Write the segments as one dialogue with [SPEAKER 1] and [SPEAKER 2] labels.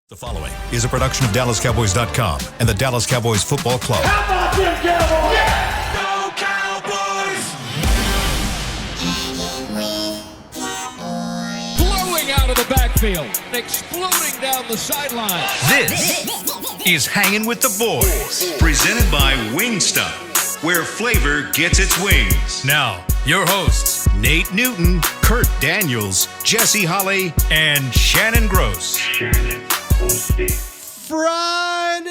[SPEAKER 1] The following is a production of DallasCowboys.com and the Dallas Cowboys Football Club.
[SPEAKER 2] How about them Cowboys?
[SPEAKER 3] Yeah! Go Cowboys!
[SPEAKER 4] Blowing out of the backfield, exploding down the sideline.
[SPEAKER 1] This is Hangin with the Boys, presented by Wingstop, where flavor gets its wings. Now, your hosts, Nate Newton, Kurt Daniels, Jesse Holley, and Shannon Gross.
[SPEAKER 5] Friday!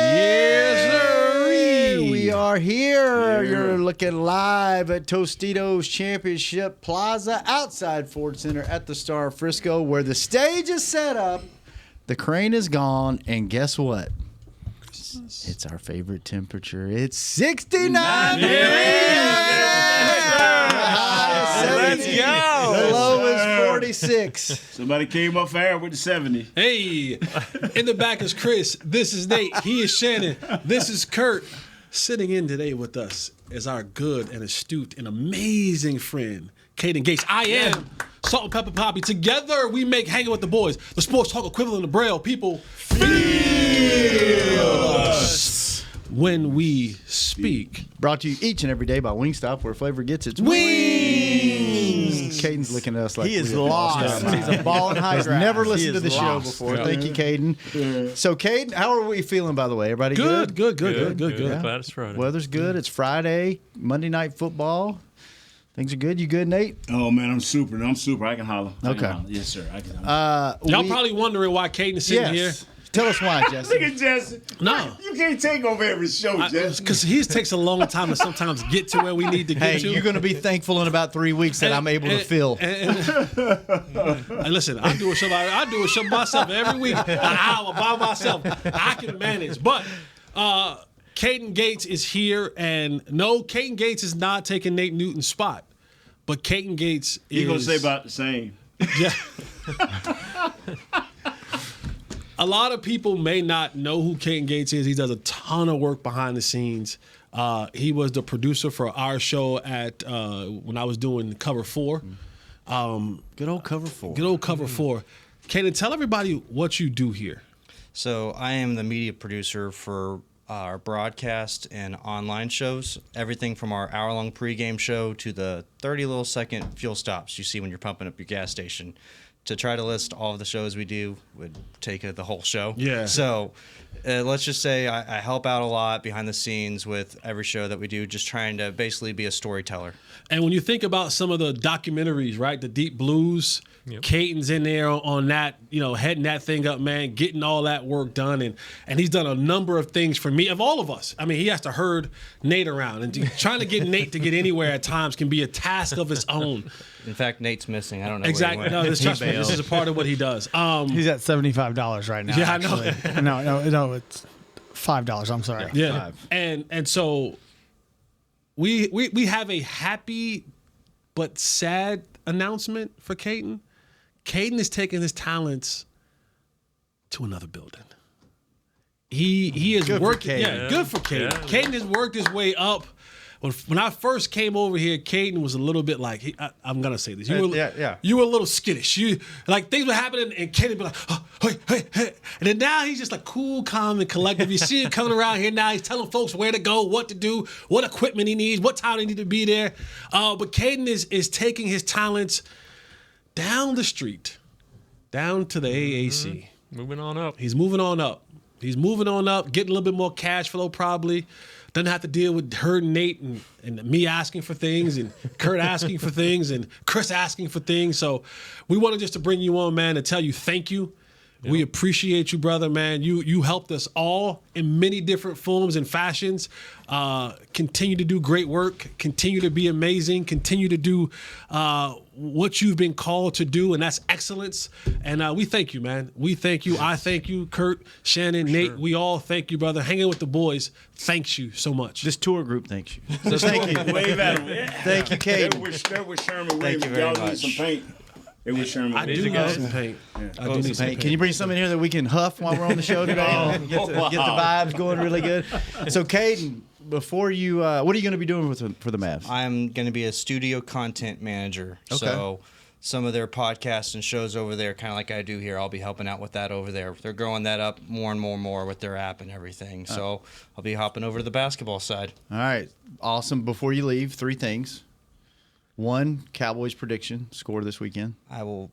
[SPEAKER 4] Yes, sir.
[SPEAKER 5] We are here. You're looking live at Tostitos Championship Plaza outside Ford Center at the Star of Frisco, where the stage is set up, the crane is gone, and guess what? It's our favorite temperature. It's 69 degrees!
[SPEAKER 6] Let's go.
[SPEAKER 5] The low is 46.
[SPEAKER 6] Somebody came up fair with the 70.
[SPEAKER 4] Hey, in the back is Chris. This is Nate. He is Shannon. This is Kurt. Sitting in today with us is our good and astute and amazing friend, Kaden Gates. I am Salt and Pepper Poppy. Together we make Hanging with the Boys, the sports talk equivalent of Braille. People feel us when we speak.
[SPEAKER 5] Brought to you each and every day by Wingstop, where flavor gets its wings. Caden's looking at us like
[SPEAKER 6] He is
[SPEAKER 5] we have
[SPEAKER 6] lost.
[SPEAKER 5] He's a ball and high grass. Never listened
[SPEAKER 6] He
[SPEAKER 5] to
[SPEAKER 6] is
[SPEAKER 5] the show
[SPEAKER 6] lost.
[SPEAKER 5] before.
[SPEAKER 4] Yeah.
[SPEAKER 5] Thank you, Caden. So, Caden, how are we feeling, by the way? Everybody good?
[SPEAKER 4] Good.
[SPEAKER 5] Yeah.
[SPEAKER 7] Glad it's Friday.
[SPEAKER 5] Weather's good. It's Friday, Monday Night Football. Things are good. You good, Nate?
[SPEAKER 6] Oh, man, I'm super. I can holler. I can
[SPEAKER 5] Okay.
[SPEAKER 6] holler. Yes, sir. I can holler.
[SPEAKER 4] Y'all probably wondering why Kaden is sitting here.
[SPEAKER 5] Yes. Tell us why, Jesse.
[SPEAKER 6] Look at Jesse.
[SPEAKER 4] No.
[SPEAKER 6] You can't take over every show, Jesse.
[SPEAKER 4] Because he takes a long time to sometimes get to where we need to get
[SPEAKER 5] Hey,
[SPEAKER 4] to.
[SPEAKER 5] you're going to be thankful in about 3 weeks that I'm able to fill.
[SPEAKER 4] And listen, I do a show myself every week, an hour by myself. I can manage. But Kaden Gates is here, and no, Kaden Gates is not taking Nate Newton's spot. But Kaden Gates is.
[SPEAKER 6] You're going to say about the same.
[SPEAKER 4] Yeah. A lot of people may not know who Kaden Gates is. He does a ton of work behind the scenes. He was the producer for our show at when I was doing Cover 4.
[SPEAKER 5] Good old cover 4.
[SPEAKER 4] Good old Cover 4. Kaden, tell everybody what you do here.
[SPEAKER 7] So I am the media producer for our broadcast and online shows. Everything from our hour-long pregame show to the 30 little second fuel stops you see when you're pumping up your gas station. To try to list all of the shows we do would take the whole show.
[SPEAKER 4] Yeah.
[SPEAKER 7] So let's just say I help out a lot behind the scenes with every show that we do, just trying to basically be a storyteller.
[SPEAKER 4] And when you think about some of the documentaries, right, the Deep Blues, Caden's in there on that, heading that thing up, man, getting all that work done. And he's done a number of things for me, of all of us. I mean, he has to herd Nate around. And trying to get Nate to get anywhere at times can be a task of its own.
[SPEAKER 7] In fact, Nate's missing. I don't know
[SPEAKER 4] Exactly.
[SPEAKER 7] where he
[SPEAKER 4] No,
[SPEAKER 7] went.
[SPEAKER 4] trust me, this is a part of what he does.
[SPEAKER 8] He's at $75 right now.
[SPEAKER 4] Yeah, I know.
[SPEAKER 8] actually. No, it's $5. I'm sorry.
[SPEAKER 4] Yeah. And so we have a happy but sad announcement for Kaden. Kaden is taking his talents to another building. He is
[SPEAKER 5] Good for
[SPEAKER 4] working.
[SPEAKER 5] Kaden.
[SPEAKER 4] Yeah, good for Kaden. Kaden has worked his way up. When I first came over here, Kaden was a little bit like, I'm gonna say this. You were a little skittish. Things were happening, and Kaden be like, oh, hey. And then now he's just like cool, calm, and collective. You see him coming around here now. He's telling folks where to go, what to do, what equipment he needs, what time they need to be there. But Kaden is taking his talents down the street, down to the AAC.
[SPEAKER 7] Moving on up.
[SPEAKER 4] He's moving on up. Getting a little bit more cash flow probably. Doesn't have to deal with her and Nate and me asking for things and Kurt asking for things and Chris asking for things. So we wanted just to bring you on, man, to tell you thank you. Yep. We appreciate you, brother, man. You helped us all in many different forms and fashions. Continue to do great work. Continue to be amazing. Continue to do what you've been called to do, and that's excellence. And we thank you, man. We thank you. I thank you, Kurt, Shannon, Nate. We all thank you, brother. Hanging with the boys. Thanks you so much.
[SPEAKER 5] This tour group thanks you. So thank you.
[SPEAKER 6] Wave at him.
[SPEAKER 5] Thank you, Caden.
[SPEAKER 6] That was Sherman
[SPEAKER 7] Thank
[SPEAKER 6] Williams.
[SPEAKER 7] you very
[SPEAKER 6] Y'all need
[SPEAKER 7] much.
[SPEAKER 6] some paint. It was Sherman
[SPEAKER 4] I
[SPEAKER 6] Williams.
[SPEAKER 4] do need some paint. I do need some paint.
[SPEAKER 5] Can you bring some in here that we can huff while we're on the show today? Get the vibes going really good. So, Caden, before you, what are you going to be doing for the Mavs?
[SPEAKER 7] I'm going to be a studio content manager.
[SPEAKER 5] Okay.
[SPEAKER 7] So some of their podcasts and shows over there, kind of like I do here. I'll be helping out with that over there. They're growing that up more and more with their app and everything. So I'll be hopping over to the basketball side.
[SPEAKER 5] All right. Awesome. Before you leave, 3 things. 1, Cowboys prediction, score this weekend.
[SPEAKER 7] I will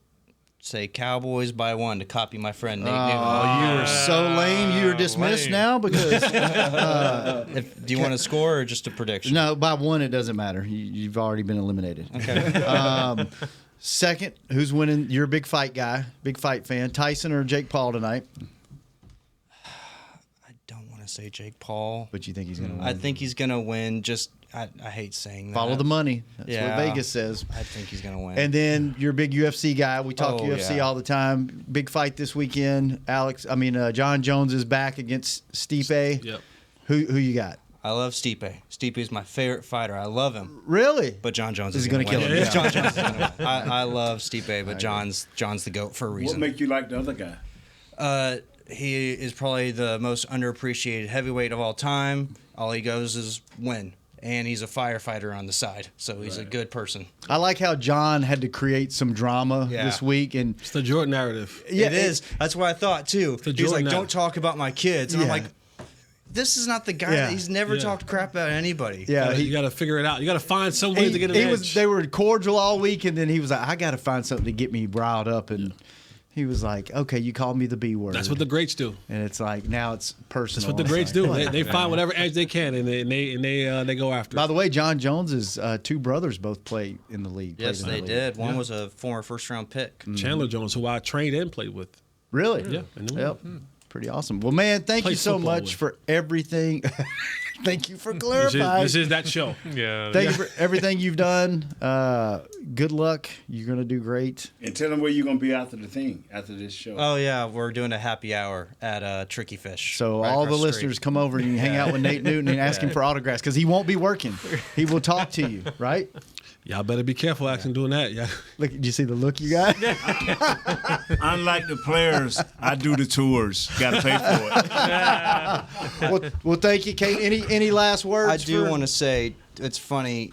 [SPEAKER 7] say Cowboys by 1 to copy my friend Nate Newton.
[SPEAKER 5] Oh, you are so lame. You are dismissed
[SPEAKER 2] lame.
[SPEAKER 5] now because
[SPEAKER 7] Do you want to score or just a prediction?
[SPEAKER 5] no, by 1 it doesn't matter. You've already been eliminated.
[SPEAKER 7] Okay.
[SPEAKER 5] Second, who's winning? You're a big fight guy, big fight fan. Tyson or Jake Paul tonight?
[SPEAKER 7] I don't want to say Jake Paul.
[SPEAKER 5] But you think he's going to win?
[SPEAKER 7] I think he's going to win. Just I hate saying that.
[SPEAKER 5] Follow the money. That's
[SPEAKER 7] Yeah.
[SPEAKER 5] what Vegas says.
[SPEAKER 7] I think he's going to win.
[SPEAKER 5] And then you're a big UFC guy. We talk
[SPEAKER 7] Oh,
[SPEAKER 5] UFC
[SPEAKER 7] yeah.
[SPEAKER 5] all the time. Big fight this weekend. John Jones is back against Stipe.
[SPEAKER 4] Yep.
[SPEAKER 5] Who you got?
[SPEAKER 7] I love Stipe. Stipe is my favorite fighter. I love him.
[SPEAKER 5] Really?
[SPEAKER 7] But John Jones
[SPEAKER 5] Is
[SPEAKER 7] is
[SPEAKER 5] he
[SPEAKER 7] going
[SPEAKER 5] gonna
[SPEAKER 7] to
[SPEAKER 5] kill
[SPEAKER 7] win.
[SPEAKER 5] him?
[SPEAKER 7] John Jones is gonna win. I love Stipe, but John's the GOAT for a
[SPEAKER 6] What
[SPEAKER 7] reason.
[SPEAKER 6] make you like the other guy?
[SPEAKER 7] He is probably the most underappreciated heavyweight of all time. All he goes is win. And he's a firefighter on the side, so he's a good person.
[SPEAKER 5] I like how John had to create some drama
[SPEAKER 7] Yeah.
[SPEAKER 5] this week, and
[SPEAKER 4] It's the Jordan narrative.
[SPEAKER 7] It is. That's what I thought too.
[SPEAKER 4] the
[SPEAKER 7] He's like,
[SPEAKER 4] Jordan
[SPEAKER 7] "Don't
[SPEAKER 4] act.
[SPEAKER 7] talk about my kids," and I'm
[SPEAKER 5] Yeah.
[SPEAKER 7] like, "This is not the guy.
[SPEAKER 5] Yeah.
[SPEAKER 7] He's never
[SPEAKER 4] Yeah.
[SPEAKER 7] talked crap about anybody."
[SPEAKER 5] yeah,
[SPEAKER 4] You got to figure it out. You got to find some way to get an edge.
[SPEAKER 5] They were cordial all week, and then he was like, "I got to find something to get me riled up," and he was like, "Okay, you called me the B word."
[SPEAKER 4] That's what the greats do.
[SPEAKER 5] and it's like now it's personal.
[SPEAKER 4] That's what the
[SPEAKER 5] It's
[SPEAKER 4] greats
[SPEAKER 5] like,
[SPEAKER 4] do. They find whatever edge they can, and they go after
[SPEAKER 5] By
[SPEAKER 4] it.
[SPEAKER 5] the way, John Jones's 2 brothers both play in the league.
[SPEAKER 7] Yes,
[SPEAKER 5] played in
[SPEAKER 7] they
[SPEAKER 5] the league.
[SPEAKER 7] did. One was a former first-round pick.
[SPEAKER 4] Chandler Jones, who I trained and played with.
[SPEAKER 5] Really?
[SPEAKER 4] Yeah. in the league.
[SPEAKER 5] Yep. Pretty awesome. Well, man, thank
[SPEAKER 4] Play
[SPEAKER 5] you so
[SPEAKER 4] football
[SPEAKER 5] much
[SPEAKER 4] with.
[SPEAKER 5] for everything. Thank you for
[SPEAKER 4] This
[SPEAKER 5] clarifying.
[SPEAKER 4] is that show.
[SPEAKER 2] Yeah.
[SPEAKER 5] Thank you for everything you've done. Good luck. You're going to do great.
[SPEAKER 6] And tell them where you're gonna be after this show.
[SPEAKER 7] Oh yeah, we're doing a happy hour at Tricky Fish.
[SPEAKER 5] So
[SPEAKER 7] right
[SPEAKER 5] all the
[SPEAKER 7] across
[SPEAKER 5] listeners
[SPEAKER 7] street.
[SPEAKER 5] come over and you can hang out with Nate Newton and ask him for autographs because he won't be working. He will talk to you, right?
[SPEAKER 4] Y'all better be careful asking doing that. Yeah.
[SPEAKER 5] Look, did you see the look you got?
[SPEAKER 6] Unlike the players, I do the tours. Got to pay for it.
[SPEAKER 5] well, thank you, Kate. Any last words?
[SPEAKER 7] I do want to say it's funny.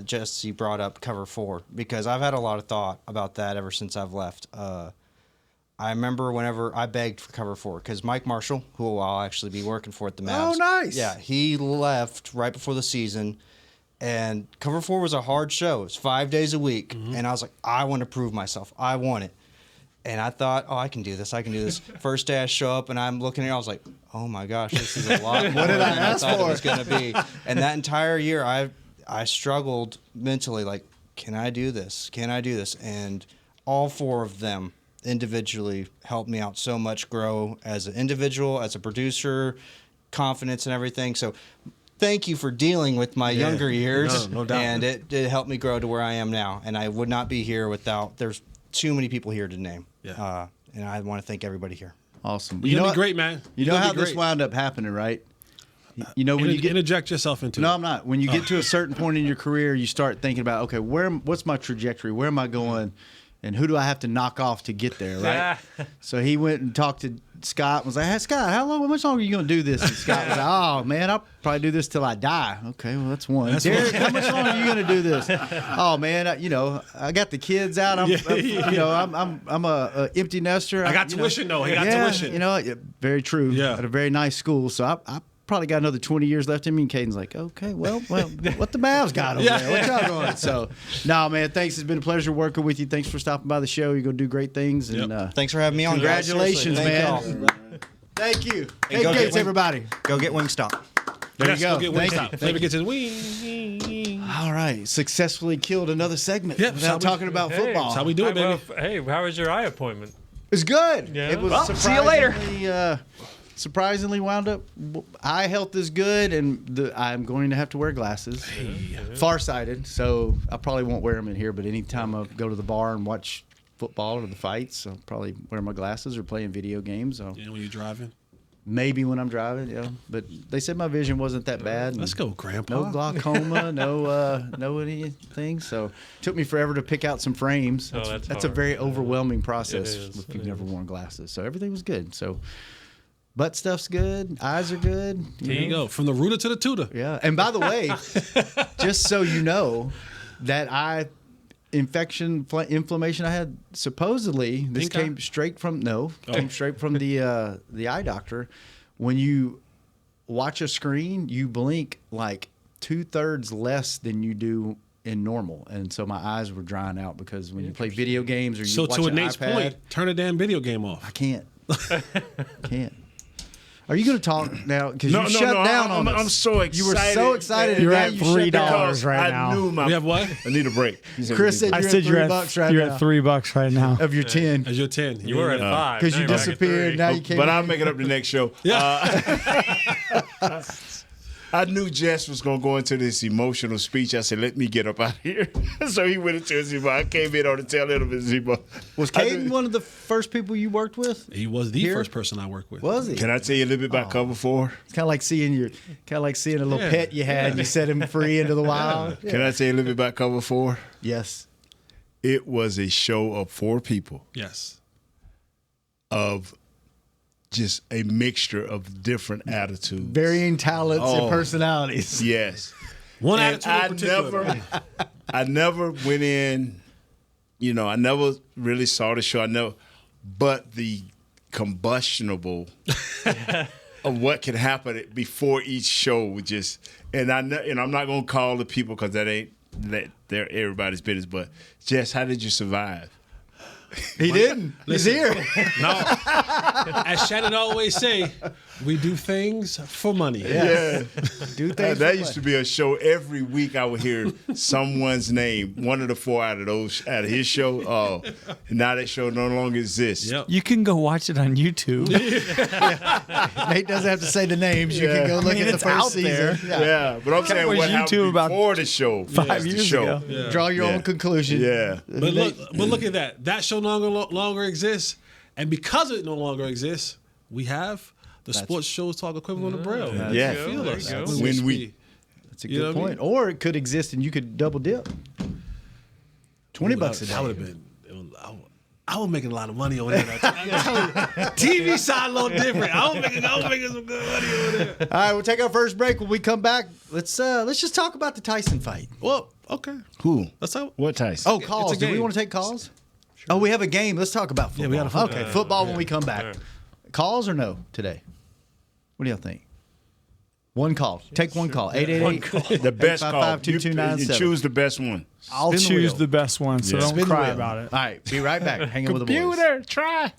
[SPEAKER 7] Jesse brought up cover 4 because I've had a lot of thought about that ever since I've left. I remember whenever I begged for cover 4 because Mike Marshall, who I'll actually be working for at the Mavs.
[SPEAKER 5] Oh, nice.
[SPEAKER 7] Yeah, he left right before the season, and cover 4 was a hard show. It was 5 days a week, and I was like, I want to prove myself. I want it. And I thought, oh, I can do this. I can do this. First day I show up and I'm looking at it, I was like, oh my gosh, this is a lot more
[SPEAKER 5] did I
[SPEAKER 7] than
[SPEAKER 5] ask
[SPEAKER 7] thought
[SPEAKER 5] for?
[SPEAKER 7] it was going to be. And that entire year, I struggled mentally, like, can I do this? Can I do this? And all 4 of them individually helped me out so much, grow as an individual, as a producer, confidence and everything. So thank you for dealing with my younger years.
[SPEAKER 4] No doubt.
[SPEAKER 7] And it helped me grow to where I am now. And I would not be here without, there's too many people here to name.
[SPEAKER 4] Yeah.
[SPEAKER 7] And I want to thank everybody here.
[SPEAKER 5] Awesome.
[SPEAKER 4] You're gonna
[SPEAKER 5] what?
[SPEAKER 4] be great, man.
[SPEAKER 5] You
[SPEAKER 4] You're
[SPEAKER 5] know
[SPEAKER 4] gonna
[SPEAKER 5] how
[SPEAKER 4] be
[SPEAKER 5] this
[SPEAKER 4] great.
[SPEAKER 5] wound up happening, right? You know when you get
[SPEAKER 4] interject yourself into
[SPEAKER 5] No,
[SPEAKER 4] it.
[SPEAKER 5] I'm not. When you get to a certain point in your career, you start thinking about, okay, what's my trajectory? Where am I going? And who do I have to knock off to get there, right? So he went and talked to Scott and was like, hey, Scott, how much longer are you going to do this? And Scott was like, oh, man, I'll probably do this till I die. Okay, well, that's one. Derek, how much longer are you going to do this? Oh, man, I got the kids out. I'm a empty nester.
[SPEAKER 4] I got tuition, though. He got tuition.
[SPEAKER 5] Very true.
[SPEAKER 4] Yeah.
[SPEAKER 5] At a very nice school. So I probably got another 20 years left in me. And Caden's like, okay, well, what the Mavs got over there? What y'all doing? So, no, man, thanks. It's been a pleasure working with you. Thanks for stopping by the show. You're going to do great things. And
[SPEAKER 7] Thanks for having me on, guys.
[SPEAKER 5] congratulations,
[SPEAKER 7] Seriously,
[SPEAKER 5] man.
[SPEAKER 7] thank y'all.
[SPEAKER 5] Thank you.
[SPEAKER 7] Hey,
[SPEAKER 5] Hey,
[SPEAKER 7] go
[SPEAKER 5] Gates,
[SPEAKER 7] get
[SPEAKER 5] everybody.
[SPEAKER 7] Go get Wingstop.
[SPEAKER 5] There
[SPEAKER 4] Yes,
[SPEAKER 5] you go.
[SPEAKER 4] Get
[SPEAKER 5] Thank
[SPEAKER 4] Wingstop.
[SPEAKER 5] you.
[SPEAKER 4] Flavor gets his wing.
[SPEAKER 5] All right. Successfully killed another segment
[SPEAKER 4] Yep,
[SPEAKER 5] without
[SPEAKER 4] so we-
[SPEAKER 5] talking about
[SPEAKER 2] Hey,
[SPEAKER 5] football.
[SPEAKER 4] That's how we do it, baby.
[SPEAKER 2] Hey, how was your eye appointment?
[SPEAKER 5] It's good.
[SPEAKER 2] Yeah.
[SPEAKER 5] It was
[SPEAKER 2] Well,
[SPEAKER 5] see you later. Surprisingly wound up. Eye health is good, and I'm going to have to wear glasses. Farsighted, so I probably won't wear them in here. But anytime I go to the bar and watch football or the fights, I'll probably wear my glasses or playing video games.
[SPEAKER 4] You know when you're driving?
[SPEAKER 5] Maybe when I'm driving, yeah. But they said my vision wasn't that bad.
[SPEAKER 4] Let's go, Grandpa.
[SPEAKER 5] No glaucoma, no anything. So took me forever to pick out some frames.
[SPEAKER 2] Oh, that's
[SPEAKER 5] a
[SPEAKER 2] hard.
[SPEAKER 5] very overwhelming process
[SPEAKER 2] It is.
[SPEAKER 5] if
[SPEAKER 2] It
[SPEAKER 5] you've never
[SPEAKER 2] is.
[SPEAKER 5] worn glasses. So everything was good. So butt stuff's good, eyes are good.
[SPEAKER 4] There you go. From the rooter to the tutor.
[SPEAKER 5] Yeah. And by the way, just so you know, that eye inflammation I had. Supposedly, this
[SPEAKER 4] Pink eye?
[SPEAKER 5] came straight from came straight from the eye doctor. When you watch a screen, you blink like 2/3 less than you do in normal, and so my eyes were drying out because when you play video games or you watch
[SPEAKER 4] to
[SPEAKER 5] an
[SPEAKER 4] Nate's
[SPEAKER 5] iPad,
[SPEAKER 4] point, turn a damn video game off.
[SPEAKER 5] I can't. Can't. Are you going to talk now? Because you shut down on us.
[SPEAKER 6] I'm so excited.
[SPEAKER 5] You were so excited.
[SPEAKER 8] You're
[SPEAKER 5] and now
[SPEAKER 8] at
[SPEAKER 5] you shut
[SPEAKER 8] $3
[SPEAKER 5] down.
[SPEAKER 8] right
[SPEAKER 6] I
[SPEAKER 8] now.
[SPEAKER 6] knew my.
[SPEAKER 4] We have what?
[SPEAKER 6] I need a break.
[SPEAKER 5] Chris said
[SPEAKER 8] I
[SPEAKER 5] you're
[SPEAKER 8] said
[SPEAKER 5] at
[SPEAKER 8] you're
[SPEAKER 5] $3 right
[SPEAKER 8] you're
[SPEAKER 5] now.
[SPEAKER 8] at $3 right now.
[SPEAKER 5] Of your 10.
[SPEAKER 4] As your 10.
[SPEAKER 2] You were at 5.
[SPEAKER 5] Because
[SPEAKER 2] now
[SPEAKER 5] you
[SPEAKER 2] you're back at
[SPEAKER 5] disappeared.
[SPEAKER 2] 3.
[SPEAKER 5] Now you came
[SPEAKER 6] But
[SPEAKER 5] in.
[SPEAKER 6] I'll make it up the next show. I knew Jess was going to go into this emotional speech. I said, let me get up out of here. So he went into his emo. I came in on the tail end of his emo.
[SPEAKER 5] Was Kaden one of the first people you worked with?
[SPEAKER 4] He was the
[SPEAKER 5] Here?
[SPEAKER 4] first person I worked with.
[SPEAKER 5] Was he?
[SPEAKER 6] Can I tell you a little bit about Cover 4?
[SPEAKER 5] It's kind of like seeing a little pet you had. You set him free into the wild. Yeah.
[SPEAKER 6] Can I tell you a little bit about Cover 4?
[SPEAKER 5] Yes.
[SPEAKER 6] It was a show of 4 people
[SPEAKER 4] Yes.
[SPEAKER 6] of just a mixture of different attitudes.
[SPEAKER 5] Varying talents and personalities.
[SPEAKER 6] Yes.
[SPEAKER 4] One
[SPEAKER 6] And
[SPEAKER 4] attitude in particular.
[SPEAKER 6] I never went in, I never really saw the show. But the combustionable of what could happen before each show would just, and I'm not gonna call the people because they're everybody's business. But Jess, how did you survive?
[SPEAKER 5] He didn't. He's here.
[SPEAKER 4] No. As Shannon always say, we do things for money.
[SPEAKER 6] Yeah.
[SPEAKER 5] Do things.
[SPEAKER 6] That used to be a show every week. I would hear someone's name, one of the 4 out of his show. Oh, now that show no longer exists.
[SPEAKER 4] Yep.
[SPEAKER 8] You can go watch it on YouTube.
[SPEAKER 5] Nate doesn't have to say the names. You can go look at the
[SPEAKER 8] it's
[SPEAKER 5] first
[SPEAKER 8] out there.
[SPEAKER 5] season.
[SPEAKER 6] Yeah, but I'm saying
[SPEAKER 8] Cowboys
[SPEAKER 6] what happened
[SPEAKER 8] YouTube about
[SPEAKER 6] before the show.
[SPEAKER 8] 5
[SPEAKER 6] was the
[SPEAKER 8] years
[SPEAKER 6] show.
[SPEAKER 8] ago.
[SPEAKER 4] Yeah.
[SPEAKER 5] Draw your
[SPEAKER 6] Yeah.
[SPEAKER 5] own conclusion.
[SPEAKER 6] Yeah.
[SPEAKER 4] But look at that. That show no longer exists. And because it no longer exists, we have the sports shows talk equivalent of Braille.
[SPEAKER 6] Yeah.
[SPEAKER 4] Feel
[SPEAKER 2] There
[SPEAKER 4] us
[SPEAKER 2] you go.
[SPEAKER 4] when
[SPEAKER 6] When
[SPEAKER 4] speak.
[SPEAKER 6] we-
[SPEAKER 5] That's a
[SPEAKER 4] You know
[SPEAKER 5] good
[SPEAKER 4] what I
[SPEAKER 5] point.
[SPEAKER 4] mean?
[SPEAKER 5] Or it could exist and you could double dip. $20 a day.
[SPEAKER 4] That would have been. I was making a lot of money over there. TV side a little different. I was making some good money over there.
[SPEAKER 5] All right, we'll take our first break. When we come back, let's just talk about the Tyson fight.
[SPEAKER 4] Well, okay.
[SPEAKER 6] Who?
[SPEAKER 4] Let's talk.
[SPEAKER 6] What Tyson?
[SPEAKER 5] Oh, calls.
[SPEAKER 4] It's a
[SPEAKER 5] Do we
[SPEAKER 4] game.
[SPEAKER 5] want to take calls? Oh, we have a game. Let's talk about football.
[SPEAKER 4] Yeah, we got a football.
[SPEAKER 5] Okay, football when we come back. Calls or no today? What do y'all think? One call. Take one call. 888.
[SPEAKER 6] The best call.
[SPEAKER 5] 855-2297.
[SPEAKER 6] You choose the best one.
[SPEAKER 8] I'll
[SPEAKER 5] Spin the
[SPEAKER 8] choose
[SPEAKER 5] wheel.
[SPEAKER 8] the best one, so
[SPEAKER 6] Yeah.
[SPEAKER 8] don't
[SPEAKER 5] Spin the
[SPEAKER 8] cry
[SPEAKER 5] wheel.
[SPEAKER 8] about it.
[SPEAKER 5] All right, be right back. Hanging with the boys.
[SPEAKER 6] Computer, try.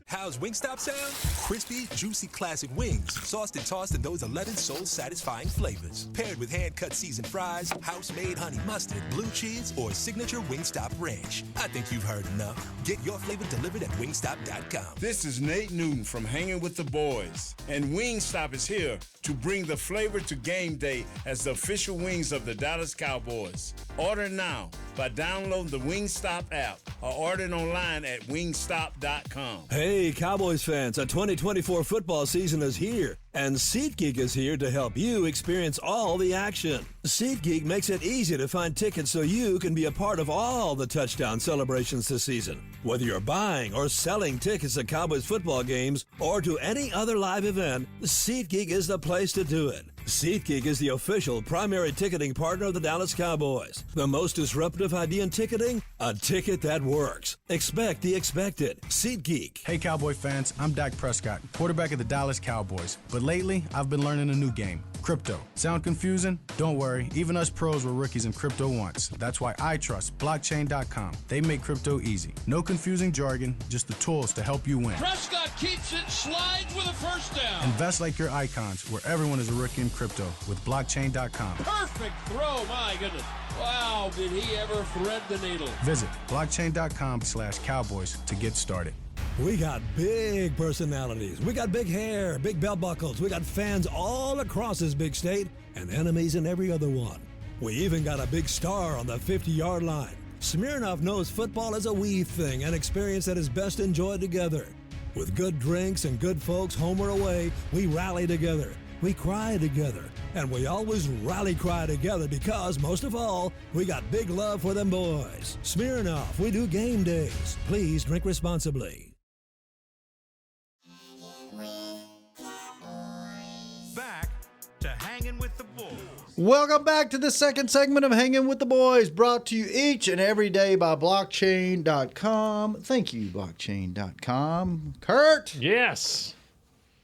[SPEAKER 3] How's Wingstop sound? Crispy, juicy classic wings, sauced and tossed in those 11 soul-satisfying flavors. Paired with hand-cut seasoned fries, house-made honey mustard, blue cheese, or signature Wingstop ranch. I think you've heard enough. Get your flavor delivered at wingstop.com.
[SPEAKER 6] This is Nate Newton from Hanging with the Boys, and Wingstop is here to bring the flavor to game day as the official wings of the Dallas Cowboys. Order now by downloading the Wingstop app or ordering online at wingstop.com.
[SPEAKER 9] Hey, Cowboys fans, the 2024 football season is here, and SeatGeek is here to help you experience all the action. SeatGeek makes it easy to find tickets so you can be a part of all the touchdown celebrations this season. Whether you're buying or selling tickets to Cowboys football games or to any other live event, SeatGeek is the place to do it. SeatGeek is the official primary ticketing partner of the Dallas Cowboys. The most disruptive idea in ticketing? A ticket that works. Expect the expected. SeatGeek.
[SPEAKER 10] Hey Cowboy fans, I'm Dak Prescott, quarterback of the Dallas Cowboys. But lately, I've been learning a new game, crypto. Sound confusing? Don't worry, even us pros were rookies in crypto once. That's why I trust blockchain.com. They make crypto easy. No confusing jargon, just the tools to help you win.
[SPEAKER 11] Prescott keeps it, slides with a first down.
[SPEAKER 10] Invest like your icons, where everyone is a rookie in crypto with blockchain.com.
[SPEAKER 11] Perfect throw, my goodness. Wow, did he ever thread the needle?
[SPEAKER 10] Visit blockchain.com/cowboys to get started.
[SPEAKER 9] We got big personalities. We got big hair, big belt buckles. We got fans all across this big state and enemies in every other one. We even got a big star on the 50-yard line. Smirnoff knows football is a we thing, an experience that is best enjoyed together. With good drinks and good folks home or away, we rally together. We cry together, and we always rally cry together because, most of all, we got big love for them boys. Smirnoff, we do game days. Please drink responsibly.
[SPEAKER 1] Back to Hanging with the Boys.
[SPEAKER 5] Welcome back to the second segment of Hanging with the Boys, brought to you each and every day by blockchain.com. Thank you, blockchain.com. Kurt,
[SPEAKER 2] Yes.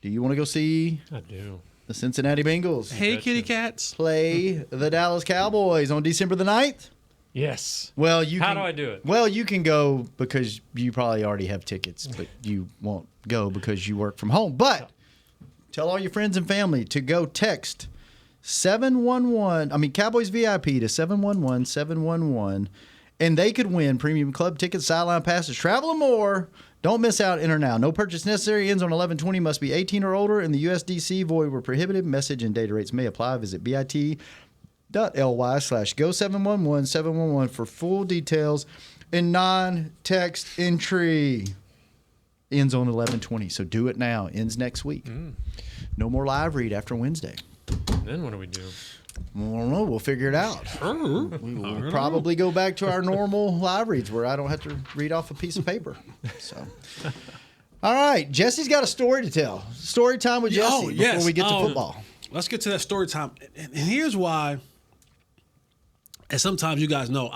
[SPEAKER 5] do you want to go see
[SPEAKER 2] I do.
[SPEAKER 5] the Cincinnati Bengals
[SPEAKER 4] Hey, kitty cats.
[SPEAKER 5] play the Dallas Cowboys on December the 9th?
[SPEAKER 2] Yes.
[SPEAKER 5] Well,
[SPEAKER 2] How do I do it?
[SPEAKER 5] Well, you can go because you probably already have tickets, but you won't go because you work from home. But tell all your friends and family to go text 711, Cowboys VIP to 711-711, and they could win premium club tickets, sideline passes, travel, and more. Don't miss out. Enter now. No purchase necessary. Ends on 11/20. Must be 18 or older. In the USDC, void where prohibited. Message and data rates may apply. Visit bit.ly/go711-711 for full details and non-text entry. Ends on 11/20. So do it now. Ends next week. No more live read after Wednesday.
[SPEAKER 2] Then what do we do?
[SPEAKER 5] I don't know. We'll figure it out. We will probably go back to our normal live reads where I don't have to read off a piece of paper. So, all right. Jesse's got a story to tell. Story time with Jesse before we get to football.
[SPEAKER 4] Let's get to that story time. And here's why. And sometimes you guys know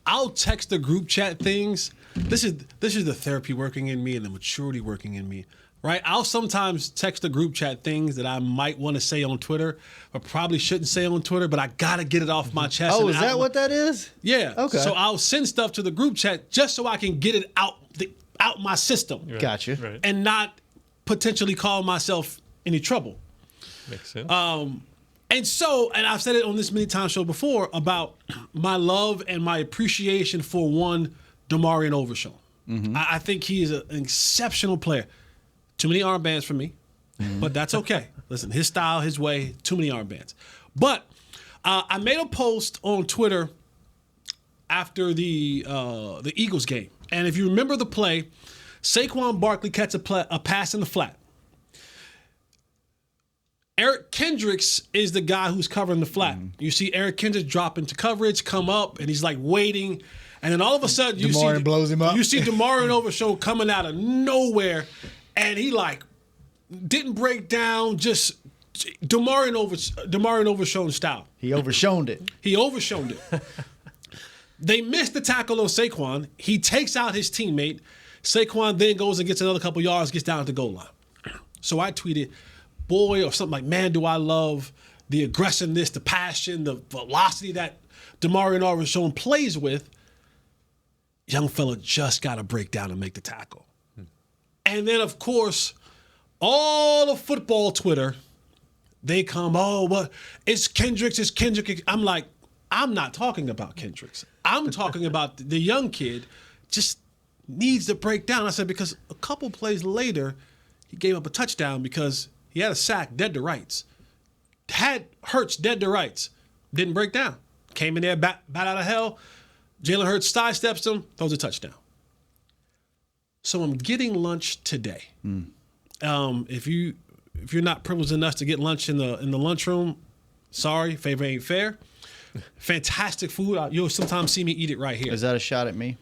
[SPEAKER 4] I'll text the group chat things. This is the therapy working in me and the maturity working in me. Right? I'll sometimes text the group chat things that I might want to say on Twitter, but probably shouldn't say on Twitter, but I got to get it off my chest.
[SPEAKER 5] Oh, is that what that is?
[SPEAKER 4] Yeah.
[SPEAKER 5] Okay.
[SPEAKER 4] So I'll send stuff to the group chat just so I can get it out my system.
[SPEAKER 2] Right.
[SPEAKER 5] Gotcha.
[SPEAKER 2] Right.
[SPEAKER 4] And not potentially call myself any trouble.
[SPEAKER 2] Makes sense.
[SPEAKER 4] And I've said it on this many times show before about my love and my appreciation for one DeMarvion Overshown. I think he is an exceptional player. Too many armbands for me, but that's okay. Listen, his style, his way, too many armbands. But I made a post on Twitter after the Eagles game. And if you remember the play, Saquon Barkley catches a pass in the flat. Eric Kendricks is the guy who's covering the flat. You see Eric Kendricks drop into coverage, come up, and he's like waiting. And then all of a sudden, you see
[SPEAKER 5] blows him up.
[SPEAKER 4] You see DeMarvion Overshown coming out of nowhere, and he didn't break down. Just DeMarvion Overshown style.
[SPEAKER 5] He overshoned it.
[SPEAKER 4] They missed the tackle on Saquon. He takes out his teammate. Saquon then goes and gets another couple yards, gets down at the goal line. So I tweeted, boy, or something like, man, do I love the aggressiveness, the passion, the velocity that DeMarvion Overshown plays with. Young fella just got to break down and make the tackle. And then, of course, all of football Twitter, they come, but it's Kendricks, it's Kendricks. I'm like, I'm not talking about Kendricks. I'm talking about the young kid just needs to break down. I said, because a couple plays later, he gave up a touchdown because he had a sack dead to rights. Had Hurts dead to rights. Didn't break down. Came in there, bat out of hell. Jalen Hurts sidesteps him, throws a touchdown. So I'm getting lunch today. If you're not privileged enough to get lunch in the lunchroom, sorry, favor ain't fair. Fantastic food. You'll sometimes see me eat it right here.
[SPEAKER 5] Is that a shot at me?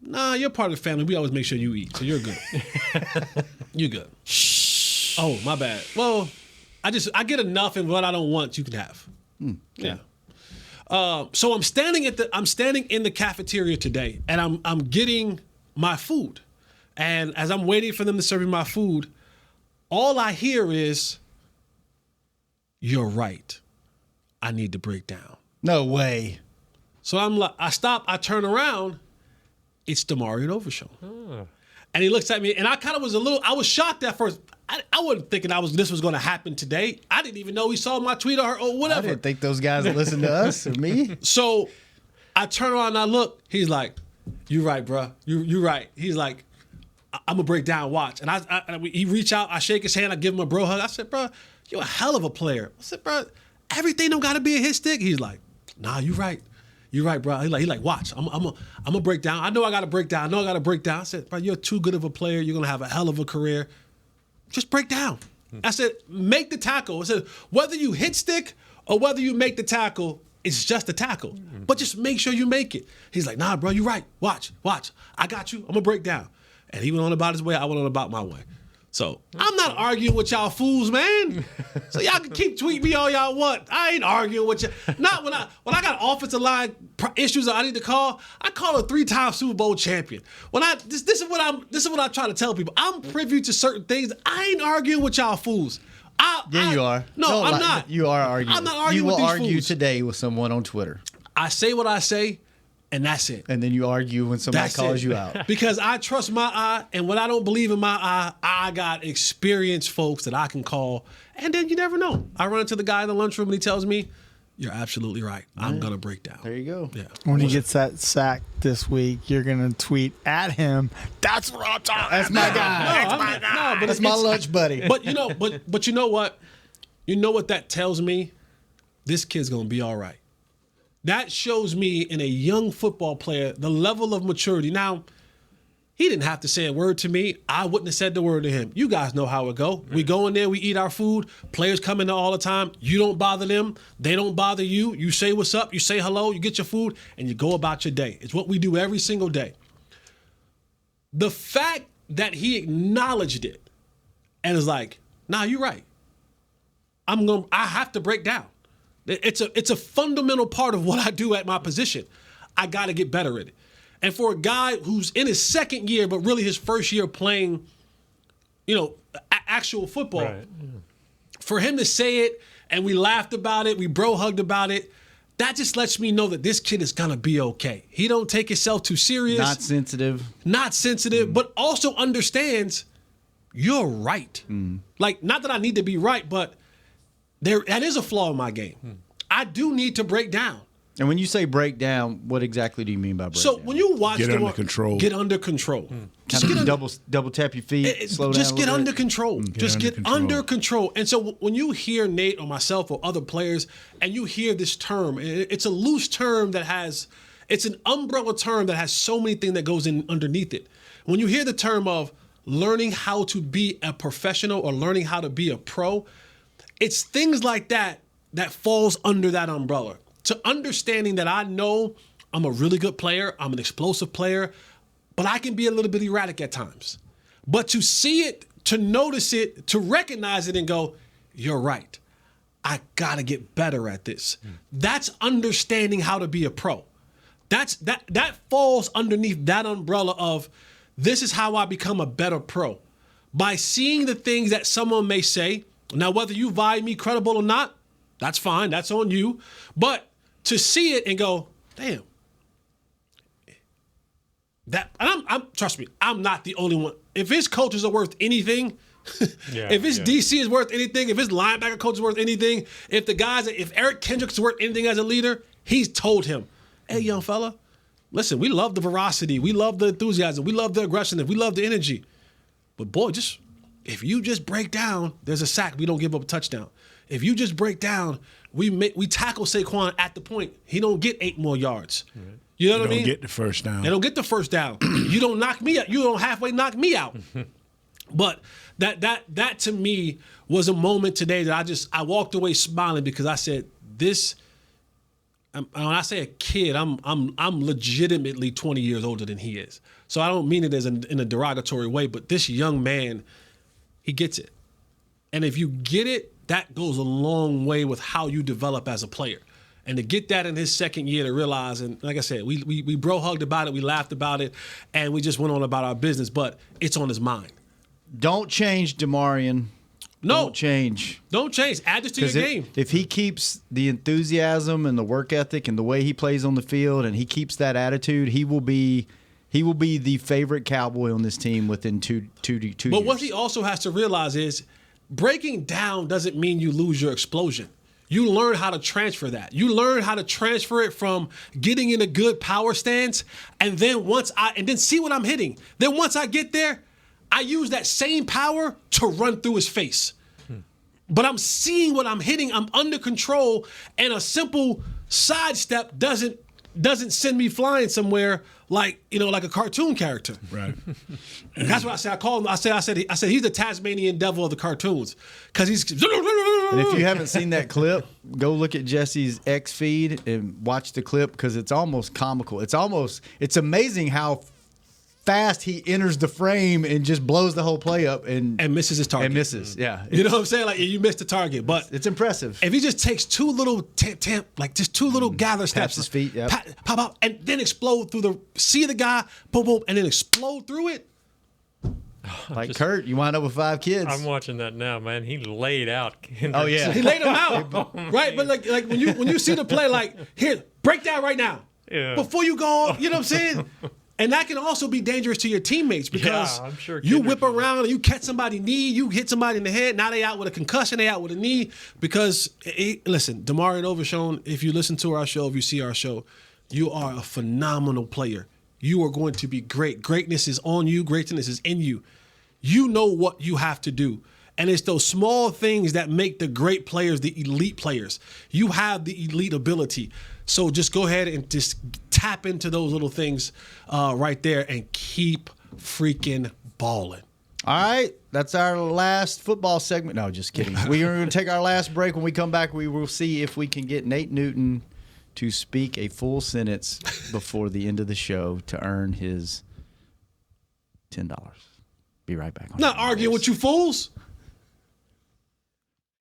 [SPEAKER 4] Nah, you're part of the family. We always make sure you eat, so you're good. You're good. Shh. Oh, my bad. Well, I get enough, and what I don't want, you can have. Yeah. So I'm standing in the cafeteria today, and I'm getting my food. And as I'm waiting for them to serve me my food, all I hear is, "You're right. I need to break down."
[SPEAKER 5] No way.
[SPEAKER 4] So I'm like, I stop, I turn around, it's DeMarvion Overshown. And he looks at me, and I kind of was I was shocked at first. I wasn't thinking this was going to happen today. I didn't even know he saw my tweet or whatever.
[SPEAKER 5] I didn't think those guys would listen to us or me.
[SPEAKER 4] So I turn around and I look. He's like, "You right, bro. You right." He's like, "I'm gonna break down. Watch." And he reach out. I shake his hand. I give him a bro hug. I said, "Bro, you're a hell of a player." I said, "Bro, everything don't gotta be a hit stick." He's like, "Nah, you right. You're right, bro." He like, "Watch. I'm gonna break down. I know I gotta break down. I said, "Bro, you're too good of a player. You're gonna have a hell of a career. Just break down." I said, "Make the tackle." I said, "Whether you hit stick or whether you make the tackle, it's just a tackle. But just make sure you make it." He's like, "Nah, bro, you're right. Watch. I got you. I'm gonna break down." And he went on about his way. I went on about my way. So I'm not arguing with y'all fools, man. So y'all can keep tweeting me all y'all want. I ain't arguing with you. Not when I got offensive line issues that I need to call. I call a 3-time Super Bowl champion. This is what I try to tell people. I'm privy to certain things. I ain't arguing with y'all fools.
[SPEAKER 5] You are.
[SPEAKER 4] No, I'm not.
[SPEAKER 5] You are arguing.
[SPEAKER 4] I'm not arguing
[SPEAKER 5] with
[SPEAKER 4] these
[SPEAKER 5] these fools. You will argue
[SPEAKER 4] fools
[SPEAKER 5] today with someone on Twitter.
[SPEAKER 4] I say what I say, and that's it.
[SPEAKER 5] And then you argue when somebody calls you out.
[SPEAKER 4] Because I trust my eye, and when I don't believe in my eye, I got experienced folks that I can call. And then you never know. I run into the guy in the lunchroom, and he tells me, "You're absolutely right. I'm going to break down."
[SPEAKER 5] There you go.
[SPEAKER 4] Yeah.
[SPEAKER 8] When he gets that sack this week, you're going to tweet at him, "That's what I'm talking about.
[SPEAKER 5] That's my guy.
[SPEAKER 4] But
[SPEAKER 5] that's my lunch buddy.
[SPEAKER 4] But you know what? You know what that tells me? This kid's going to be all right. That shows me in a young football player the level of maturity. Now, he didn't have to say a word to me. I wouldn't have said the word to him. You guys know how it go. We go in there, we eat our food. Players come in there all the time. You don't bother them. They don't bother you. You say what's up. You say hello. You get your food, and you go about your day. It's what we do every single day. The fact that he acknowledged it and is like, "Nah, you're right. I have to break down. It's a fundamental part of what I do at my position. I got to get better at it." And for a guy who's in his second year, but really his first year playing, actual football,
[SPEAKER 2] Right. Yeah.
[SPEAKER 4] for him to say it, and we laughed about it, we bro-hugged about it, that just lets me know that this kid is going to be okay. He don't take himself too serious.
[SPEAKER 5] Not sensitive.
[SPEAKER 4] But also understands you're right. Like, not that I need to be right, but that is a flaw in my game. I do need to break down.
[SPEAKER 5] And when you say break down, what exactly do you mean by break down?
[SPEAKER 4] So when you watch
[SPEAKER 6] Get under control.
[SPEAKER 4] Get under control.
[SPEAKER 5] Just get double tap your feet, slow down.
[SPEAKER 4] Just get
[SPEAKER 5] a little
[SPEAKER 4] under
[SPEAKER 5] bit.
[SPEAKER 4] control. Just get under control. And so when you hear Nate or myself or other players, and you hear this term, it's a loose term it's an umbrella term that has so many things that goes in underneath it. When you hear the term of learning how to be a professional or learning how to be a pro, it's things like that falls under that umbrella. To understanding that I know I'm a really good player, I'm an explosive player, but I can be a little bit erratic at times. But to see it, to notice it, to recognize it and go, "You're right. I got to get better at this." That's understanding how to be a pro. That falls underneath that umbrella of this is how I become a better pro. By seeing the things that someone may say. Now, whether you value me credible or not, that's fine. That's on you. But to see it and go, "Damn, trust me, I'm not the only one." If his coaches are worth anything, if his DC is worth anything, if his linebacker coach is worth anything, if Eric Kendricks is worth anything as a leader, he's told him, "Hey, young fella, listen, we love the veracity, we love the enthusiasm, we love the aggression, we love the energy. But boy, if you just break down, there's a sack, we don't give up a touchdown. If you just break down, we tackle Saquon at the point. He don't get 8 more yards. Right. You know what I mean?
[SPEAKER 6] Don't get the first down.
[SPEAKER 4] They don't get the first down. You don't knock me out. You don't halfway knock me out." But that to me was a moment today that I walked away smiling because I said, "This." When I say a kid, I'm legitimately 20 years older than he is. So I don't mean it in a derogatory way, but this young man, he gets it. And if you get it, that goes a long way with how you develop as a player. And to get that in his second year to realize, and like I said, we bro-hugged about it, we laughed about it, and we just went on about our business, but it's on his mind.
[SPEAKER 5] Don't change, DeMarvion.
[SPEAKER 4] No.
[SPEAKER 5] Don't change.
[SPEAKER 4] Don't change. Add this to your game.
[SPEAKER 5] If he keeps the enthusiasm and the work ethic and the way he plays on the field and he keeps that attitude, he will be the favorite Cowboy on this team within two years.
[SPEAKER 4] But what he also has to realize is breaking down doesn't mean you lose your explosion. You learn how to transfer that. You learn how to transfer it from getting in a good power stance, and then see what I'm hitting. Then once I get there, I use that same power to run through his face. But I'm seeing what I'm hitting. I'm under control, and a simple sidestep doesn't send me flying somewhere like a cartoon character.
[SPEAKER 6] Right.
[SPEAKER 4] That's what I said. I call him. I said he's the Tasmanian devil of the cartoons because he's.
[SPEAKER 5] And if you haven't seen that clip, go look at Jesse's X feed and watch the clip because it's almost comical. It's amazing how fast he enters the frame and just blows the whole play up and
[SPEAKER 4] misses his target.
[SPEAKER 5] And misses, yeah.
[SPEAKER 4] You know what I'm saying? Like, you missed the target, but
[SPEAKER 5] it's impressive.
[SPEAKER 4] If he just takes two little just two little gather steps,
[SPEAKER 5] his feet, yeah,
[SPEAKER 4] pop, and then explode through see the guy, boom, boom, and then explode through it.
[SPEAKER 5] Like Kurt, you wind up with 5 kids.
[SPEAKER 2] I'm watching that now, man. He laid out.
[SPEAKER 5] Oh yeah,
[SPEAKER 4] he laid them out, right? But like when you see the play, like, here, break that right now, before you go. You know what I'm saying? And that can also be dangerous to your teammates because
[SPEAKER 2] I'm sure
[SPEAKER 4] you whip around and you catch somebody's knee, you hit somebody in the head. Now they out with a concussion, they out with a knee. Because, listen, DeMarvion Overshown, if you listen to our show, if you see our show, you are a phenomenal player. You are going to be great. Greatness is on you. Greatness is in you. You know what you have to do. And it's those small things that make the great players the elite players. You have the elite ability. So just go ahead and just tap into those little things right there and keep freaking balling.
[SPEAKER 5] All right, that's our last football segment. No, just kidding. We are going to take our last break. When we come back, we will see if we can get Nate Newton to speak a full sentence before the end of the show to earn his $10. Be right back.
[SPEAKER 4] Not arguing with you fools.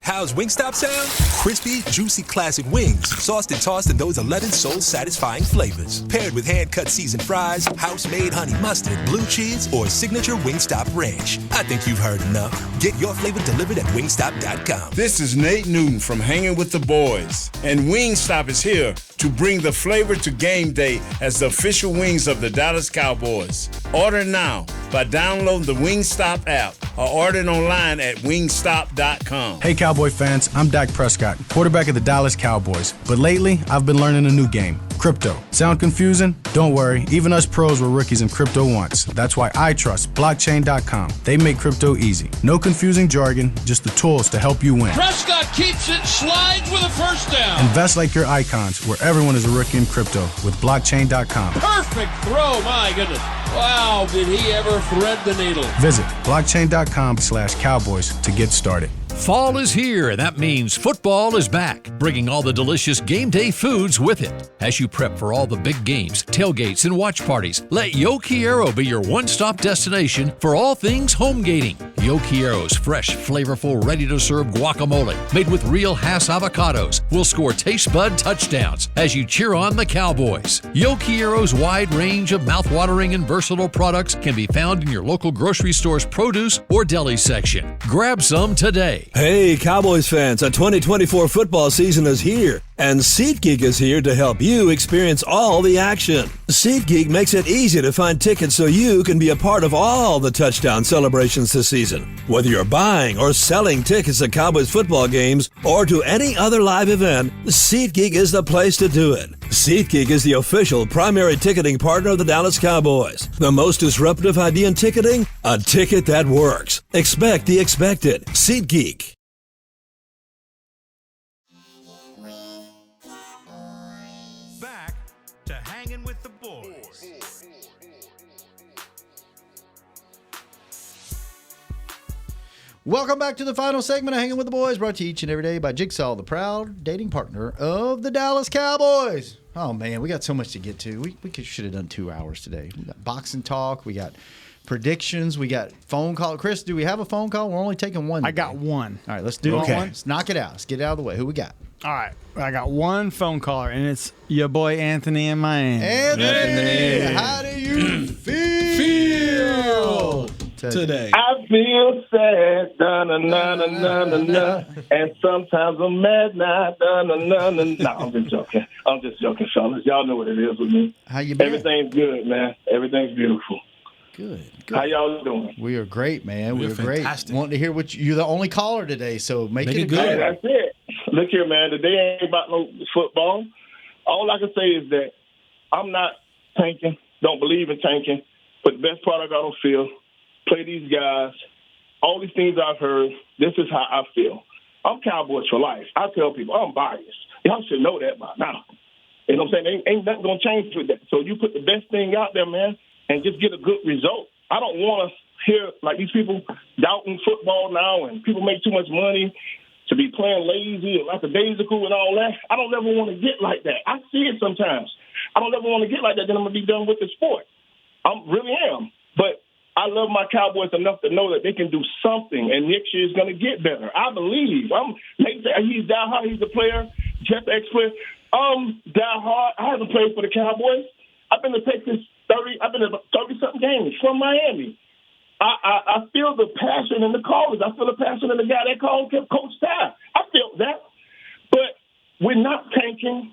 [SPEAKER 3] How's Wingstop sound? Crispy, juicy classic wings, sauced and tossed in those 11 soul-satisfying flavors. Paired with hand-cut seasoned fries, house-made honey mustard, blue cheese, or signature Wingstop ranch. I think you've heard enough. Get your flavor delivered at wingstop.com.
[SPEAKER 6] This is Nate Newton from Hangin with the Boys, and Wingstop is here to bring the flavor to game day as the official wings of the Dallas Cowboys. Order now by downloading the Wingstop app or ordering online at wingstop.com.
[SPEAKER 10] Hey Cowboy fans, I'm Dak Prescott, quarterback of the Dallas Cowboys. But lately, I've been learning a new game, crypto. Sound confusing? Don't worry, even us pros were rookies in crypto once. That's why I trust blockchain.com. They make crypto easy. No confusing jargon, just the tools to help you win.
[SPEAKER 11] Prescott keeps it, slides with a first down.
[SPEAKER 10] Invest like your icons, where everyone is a rookie in crypto with blockchain.com.
[SPEAKER 11] Perfect throw, my goodness. Wow, did he ever thread the needle.
[SPEAKER 10] Visit blockchain.com/cowboys to get started.
[SPEAKER 1] Fall is here, and that means football is back, bringing all the delicious game day foods with it. As you prep for all the big games, tailgates, and watch parties, let Yo Quiero be your one-stop destination for all things home gating. Yo Quiero's fresh, flavorful, ready-to-serve guacamole, made with real Hass avocados, will score taste bud touchdowns as you cheer on the Cowboys. Yo Quiero's wide range of mouth-watering and versatile products can be found in your local grocery store's produce or deli section. Grab some today.
[SPEAKER 12] Hey, Cowboys fans, the 2024 football season is here, and SeatGeek is here to help you experience all the action. SeatGeek makes it easy to find tickets so you can be a part of all the touchdown celebrations this season. Whether you're buying or selling tickets to Cowboys football games or to any other live event, SeatGeek is the place to do it. SeatGeek is the official primary ticketing partner of the Dallas Cowboys. The most disruptive idea in ticketing? A ticket that works. Expect the expected. SeatGeek.
[SPEAKER 1] Back to Hangin' with the Boys.
[SPEAKER 5] Welcome back to the final segment of Hanging with the Boys, brought to you each and every day by Jigsaw, the proud dating partner of the Dallas Cowboys. Oh, man, we got so much to get to. We should have done 2 hours today. We got boxing talk. We got predictions. We got phone call. Chris, do we have a phone call? We're only taking one today.
[SPEAKER 8] I got one.
[SPEAKER 5] All right, let's do it.
[SPEAKER 8] Okay.
[SPEAKER 5] Let's knock it out. Let's get it out of the way. Who we got?
[SPEAKER 8] All right. I got one phone caller, and it's your boy Anthony in Miami.
[SPEAKER 5] Anthony, how do you feel
[SPEAKER 4] today?
[SPEAKER 13] I feel sad, na-na-na-na-na-na, and sometimes I'm mad, na-na-na-na-na. No, I'm just joking. Fellas. Y'all know what it is with me.
[SPEAKER 5] How you been?
[SPEAKER 13] Everything's good, man. Everything's beautiful.
[SPEAKER 5] Good.
[SPEAKER 13] How y'all doing?
[SPEAKER 5] We are great, man.
[SPEAKER 4] We're
[SPEAKER 5] great.
[SPEAKER 4] fantastic.
[SPEAKER 5] Wanting to hear what you're the only caller today, so make it
[SPEAKER 4] good.
[SPEAKER 13] Hey, that's it. Look here, man. Today ain't about no football. All I can say is that I'm not tanking, don't believe in tanking, put the best product out on field, play these guys, all these things I've heard. This is how I feel. I'm Cowboys for life. I tell people I'm biased. Y'all should know that by now. You know what I'm saying? Ain't nothing going to change with that. So you put the best thing out there, man, and just get a good result. I don't want to hear, like, these people doubting football now and people make too much money to be playing lazy and lackadaisical and all that. I don't ever want to get like that. I see it sometimes. I don't ever want to get like that. Then I'm going to be done with the sport. I really am. But I love my Cowboys enough to know that they can do something, and next year is going to get better. I believe. He's die hard. He's a player, Jeff ex-player. Die hard. I haven't played for the Cowboys. I've been to Texas 30. I've been to 30-something games from Miami. I feel the passion in the callers. I feel the passion in the guy that called Coach Ty. I feel that. But we're not tanking.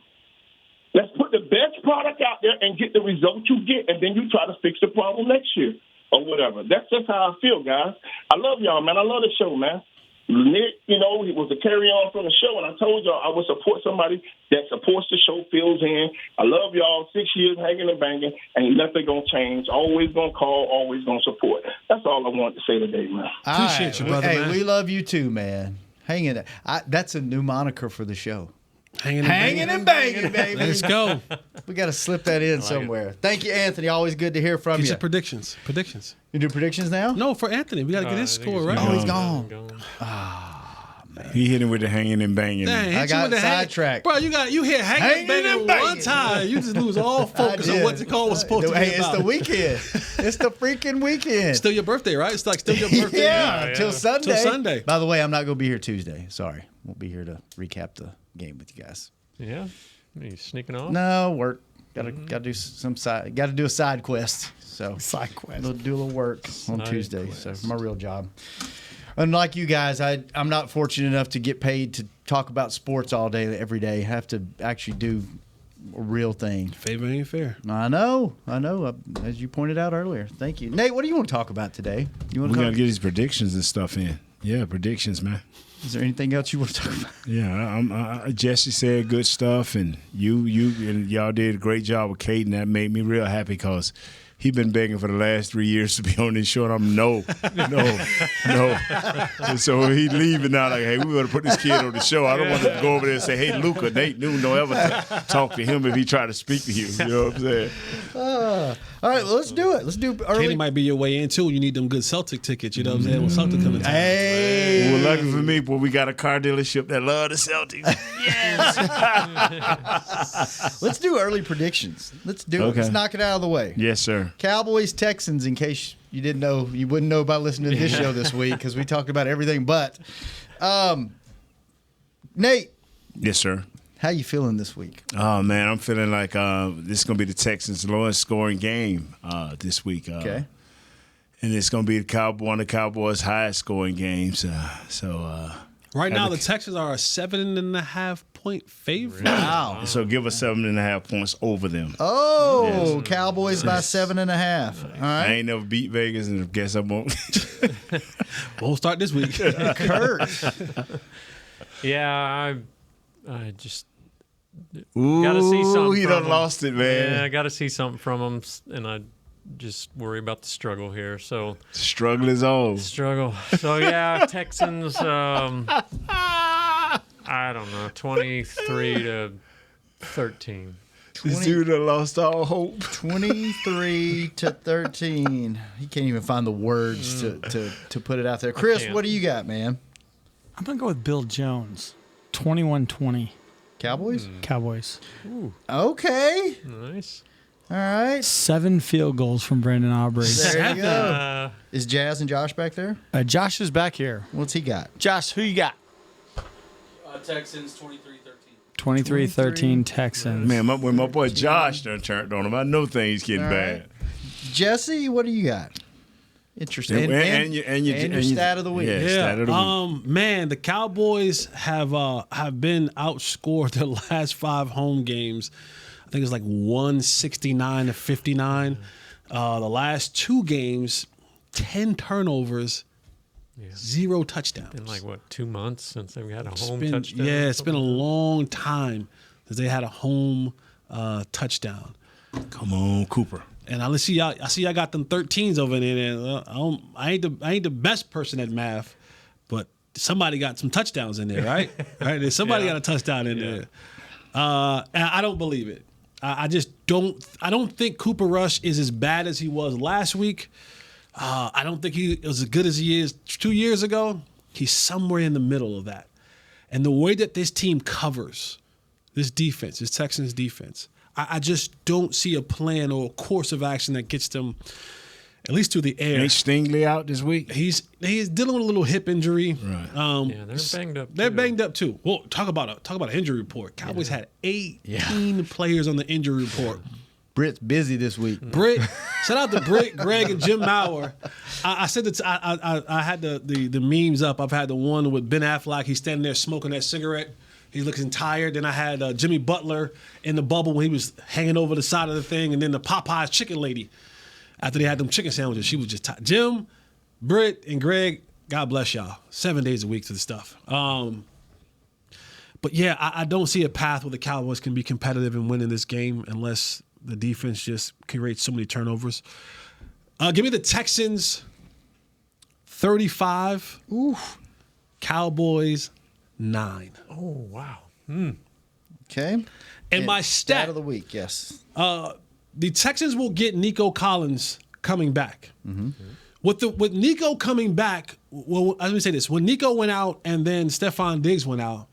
[SPEAKER 13] Let's put the best product out there and get the result you get, and then you try to fix the problem next year or whatever. That's just how I feel, guys. I love y'all, man. I love the show, man. Nick, he was a carry-on from the show, and I told y'all I would support somebody that supports the show, fills in. I love y'all. 6 years hanging and banging, ain't nothing going to change. Always going to call, always going to support. That's all I wanted to say today, man.
[SPEAKER 5] Appreciate you, brother, man. We love you too, man. Hanging. That's a new moniker for the show.
[SPEAKER 4] Hanging
[SPEAKER 5] and banging, baby.
[SPEAKER 4] Let's go.
[SPEAKER 5] We got to slip that in somewhere. Thank you, Anthony. Always good to hear from you.
[SPEAKER 4] Your predictions. You
[SPEAKER 5] do predictions now?
[SPEAKER 4] No, for Anthony. We got to get his score right.
[SPEAKER 5] Oh, he's gone.
[SPEAKER 6] Man. He hit him with the hanging and banging.
[SPEAKER 4] Dang,
[SPEAKER 5] I got sidetracked.
[SPEAKER 4] Bro, you hit hanging and banging one time. You just lose all focus on what the call was supposed to be about.
[SPEAKER 5] It's the weekend. It's the freaking weekend.
[SPEAKER 4] Still your birthday, right? It's like still your birthday.
[SPEAKER 5] Yeah, till Sunday.
[SPEAKER 4] Till Sunday.
[SPEAKER 5] By the way, I'm not going to be here Tuesday. Sorry. Won't be here to recap the game with you guys.
[SPEAKER 2] Yeah? Are you sneaking off?
[SPEAKER 5] No, work. Gotta do some side. Got to do a side quest. So
[SPEAKER 8] side quest.
[SPEAKER 5] Do a little work on Tuesday. So my real job. Unlike you guys, I'm not fortunate enough to get paid to talk about sports all day, every day. I have to actually do a real thing.
[SPEAKER 4] Favor ain't fair.
[SPEAKER 5] I know. As you pointed out earlier. Thank you, Nate. What do you want to talk about today?
[SPEAKER 6] We're gonna get these predictions and stuff in. Yeah, predictions, man.
[SPEAKER 5] Is there anything else you want to talk about?
[SPEAKER 6] Yeah, Jesse said good stuff, and you and y'all did a great job with Kaden. That made me real happy because he been begging for the last 3 years to be on this show, and I'm no. And so he leaving now like, hey, we got to put this kid on the show. I don't want to go over there and say, hey, Luca, Nate Newton, don't ever talk to him if he try to speak to you. You know what I'm saying?
[SPEAKER 5] All right, well, let's do it. Let's do early.
[SPEAKER 4] Katie might be your way in, too. You need them good Celtic tickets. You know what I'm saying? When Celtic coming in.
[SPEAKER 5] Hey.
[SPEAKER 6] Well, lucky for me, boy, we got a car dealership that love the Celtics.
[SPEAKER 5] Yes. Let's do early predictions. Let's do it. Let's knock it out of the way.
[SPEAKER 6] Yes, sir.
[SPEAKER 5] Cowboys, Texans, in case you didn't know, you wouldn't know about listening to this show this week because we talked about everything but. Nate.
[SPEAKER 6] Yes, sir.
[SPEAKER 5] How you feeling this week?
[SPEAKER 6] Oh, man, I'm feeling like this is going to be the Texans' lowest scoring game this week.
[SPEAKER 5] Okay.
[SPEAKER 6] And it's going to be one of the Cowboys' highest scoring games.
[SPEAKER 4] Right now, the Texans are a 7.5-point favorite.
[SPEAKER 5] Wow.
[SPEAKER 6] So give us 7.5 points over them.
[SPEAKER 5] Oh, yes. Cowboys by 7.5. All right.
[SPEAKER 6] I ain't never beat Vegas, and I guess I won't.
[SPEAKER 4] Won't start this week.
[SPEAKER 5] Kurt.
[SPEAKER 2] Yeah, I just got to see something.
[SPEAKER 6] You done lost it, man.
[SPEAKER 2] Yeah, I got to see something from them, and I just worry about the struggle here. So
[SPEAKER 6] struggle is on.
[SPEAKER 2] Struggle. So yeah, Texans. I don't know, 23-13.
[SPEAKER 6] This dude done lost all hope.
[SPEAKER 5] 23-13. He can't even find the words to put it out there. Chris, what do you got, man?
[SPEAKER 8] I'm gonna go with Bill Jones. 21-20.
[SPEAKER 5] Cowboys?
[SPEAKER 8] Cowboys.
[SPEAKER 2] Ooh.
[SPEAKER 5] Okay.
[SPEAKER 2] Nice.
[SPEAKER 5] All right.
[SPEAKER 8] 7 field goals from Brandon Aubrey.
[SPEAKER 5] There you go. Is Jazz and Josh back there?
[SPEAKER 8] Josh is back here.
[SPEAKER 5] What's he got?
[SPEAKER 8] Josh, who you got?
[SPEAKER 14] Texans 23-13.
[SPEAKER 8] 23-13 Texans.
[SPEAKER 6] Man, when my boy Josh done turned on him, I know things getting bad.
[SPEAKER 5] Jesse, what do you got? Interesting. And your stat of the week.
[SPEAKER 6] Yeah, stat of the week.
[SPEAKER 4] Man, the Cowboys have been outscored their last 5 home games. I think it's like 169-59. The last 2 games, 10 turnovers, 0 touchdowns.
[SPEAKER 2] Been like, 2 months since they've had a home touchdown?
[SPEAKER 4] Yeah, it's been a long time since they had a home touchdown.
[SPEAKER 6] Come on, Cooper.
[SPEAKER 4] And I see y'all got them 13s over there. I ain't the best person at math, but somebody got some touchdowns in there, right? Right? Somebody got a touchdown in there. And I don't believe it. I just don't. I don't think Cooper Rush is as bad as he was last week. I don't think he was as good as he is 2 years ago. He's somewhere in the middle of that. And the way that this team covers this defense, this Texans defense, I just don't see a plan or a course of action that gets them at least through the air.
[SPEAKER 6] Ain't Stingley out this week?
[SPEAKER 4] He's dealing with a little hip injury.
[SPEAKER 6] Right.
[SPEAKER 2] Yeah, they're banged up.
[SPEAKER 4] They're banged up too. Well, talk about an injury report. Cowboys had 18 players on the injury report.
[SPEAKER 5] Britt's busy this week.
[SPEAKER 4] Britt, shout out to Britt, Greg, and Jim Maurer. I said that I had the memes up. I've had the one with Ben Affleck. He's standing there smoking that cigarette. He's looking tired. Then I had Jimmy Butler in the bubble when he was hanging over the side of the thing, and then the Popeyes chicken lady. After they had them chicken sandwiches, she was just tired. Jim, Britt, and Greg, God bless y'all. 7 days a week to the stuff. But yeah, I don't see a path where the Cowboys can be competitive and win in this game unless the defense just creates so many turnovers. Give me the Texans 35.
[SPEAKER 5] Oof.
[SPEAKER 4] Cowboys 9.
[SPEAKER 2] Oh, wow.
[SPEAKER 5] Okay.
[SPEAKER 4] And my stat
[SPEAKER 5] of the week, yes.
[SPEAKER 4] The Texans will get Nico Collins coming back. Mm-hmm. With Nico coming back, well, let me say this. When Nico went out and then Stephon Diggs went out,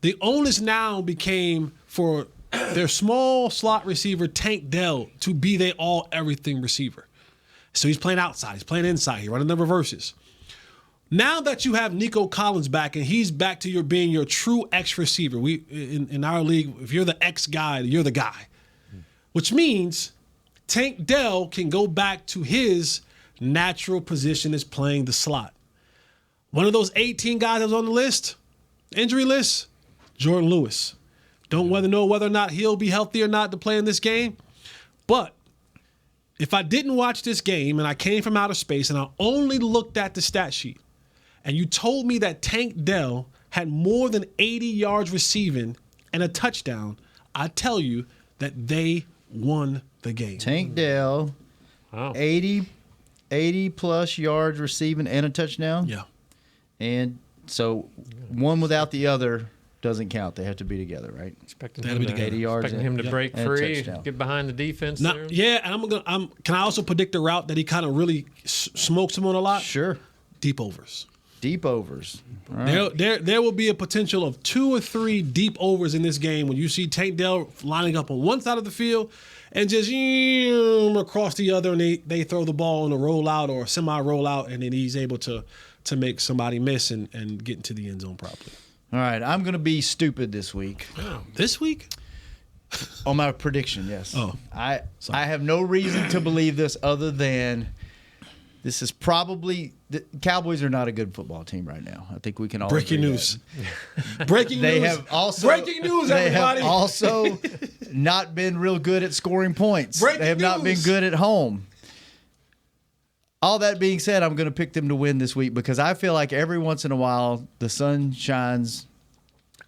[SPEAKER 4] the onus now became for their small slot receiver, Tank Dell, to be their all-everything receiver. So he's playing outside. He's playing inside. He's running the reverses. Now that you have Nico Collins back and he's back to being your true X receiver, we in our league, if you're the X guy, you're the guy. Which means Tank Dell can go back to his natural position as playing the slot. One of those 18 guys that was on the list, injury list, Jordan Lewis. Don't know whether or not he'll be healthy or not to play in this game. But if I didn't watch this game and I came from outer space and I only looked at the stat sheet and you told me that Tank Dell had more than 80 yards receiving and a touchdown, I tell you that they won the game.
[SPEAKER 5] Tank Dell,
[SPEAKER 2] Wow.
[SPEAKER 5] 80 plus yards receiving and a touchdown.
[SPEAKER 4] Yeah.
[SPEAKER 5] And so one without the other doesn't count. They have to be together, right?
[SPEAKER 2] Expecting
[SPEAKER 4] That'll
[SPEAKER 2] him
[SPEAKER 4] be
[SPEAKER 2] to,
[SPEAKER 4] together.
[SPEAKER 5] 80 yards
[SPEAKER 2] expecting him to
[SPEAKER 5] and-
[SPEAKER 2] break
[SPEAKER 5] and a
[SPEAKER 2] free,
[SPEAKER 5] touchdown.
[SPEAKER 2] get behind the defense
[SPEAKER 4] Now,
[SPEAKER 2] there.
[SPEAKER 4] yeah, and can I also predict a route that he kind of really smokes him on a lot?
[SPEAKER 5] Sure.
[SPEAKER 4] Deep overs.
[SPEAKER 5] Deep overs. All right.
[SPEAKER 4] There will be a potential of 2 or 3 deep overs in this game when you see Tank Dell lining up on one side of the field and just across the other, and they throw the ball on a rollout or a semi-rollout, and then he's able to make somebody miss and get into the end zone properly.
[SPEAKER 5] All right. I'm going to be stupid this week.
[SPEAKER 4] This week?
[SPEAKER 5] On my prediction, yes.
[SPEAKER 4] Oh.
[SPEAKER 5] I have no reason to believe this other than this is probably the Cowboys are not a good football team right now. I think we can all
[SPEAKER 4] Breaking
[SPEAKER 5] agree
[SPEAKER 4] news.
[SPEAKER 5] that.
[SPEAKER 4] Breaking
[SPEAKER 5] They
[SPEAKER 4] news.
[SPEAKER 5] have also
[SPEAKER 4] Breaking news,
[SPEAKER 5] They
[SPEAKER 4] everybody.
[SPEAKER 5] have also not been real good at scoring points.
[SPEAKER 4] Breaking
[SPEAKER 5] they have not been
[SPEAKER 4] news.
[SPEAKER 5] good at home. All that being said, I'm going to pick them to win this week because I feel like every once in a while the sun shines.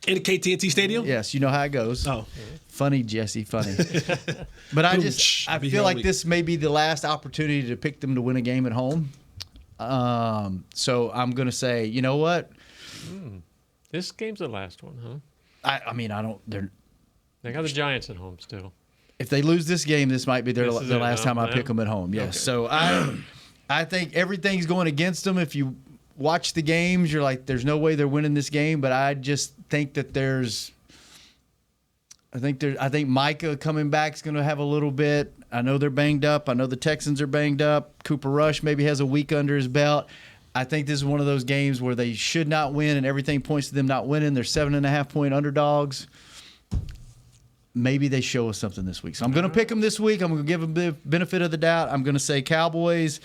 [SPEAKER 4] In the KTNT Stadium?
[SPEAKER 5] Yes, you know how it goes.
[SPEAKER 4] Oh.
[SPEAKER 5] Funny, Jesse, funny. But I
[SPEAKER 4] Be
[SPEAKER 5] feel
[SPEAKER 4] here
[SPEAKER 5] like
[SPEAKER 4] week.
[SPEAKER 5] this may be the last opportunity to pick them to win a game at home. So I'm going to say, you know what?
[SPEAKER 2] This game's the last one, huh?
[SPEAKER 5] I mean, I don't.
[SPEAKER 2] They got the Giants at home still.
[SPEAKER 5] If they lose this game, this might be the
[SPEAKER 2] This is
[SPEAKER 5] last
[SPEAKER 2] it,
[SPEAKER 5] time I
[SPEAKER 2] huh?
[SPEAKER 5] pick them at home. Yes.
[SPEAKER 2] Okay.
[SPEAKER 5] So I think everything's going against them. If you watch the games, you're like, there's no way they're winning this game. But I just think that I think Micah coming back is going to have a little bit. I know they're banged up. I know the Texans are banged up. Cooper Rush maybe has a week under his belt. I think this is one of those games where they should not win, and everything points to them not winning. They're 7.5-point underdogs. Maybe they show us something this week. So I'm going to pick them this week. I'm going to give them the benefit of the doubt. I'm going to say Cowboys.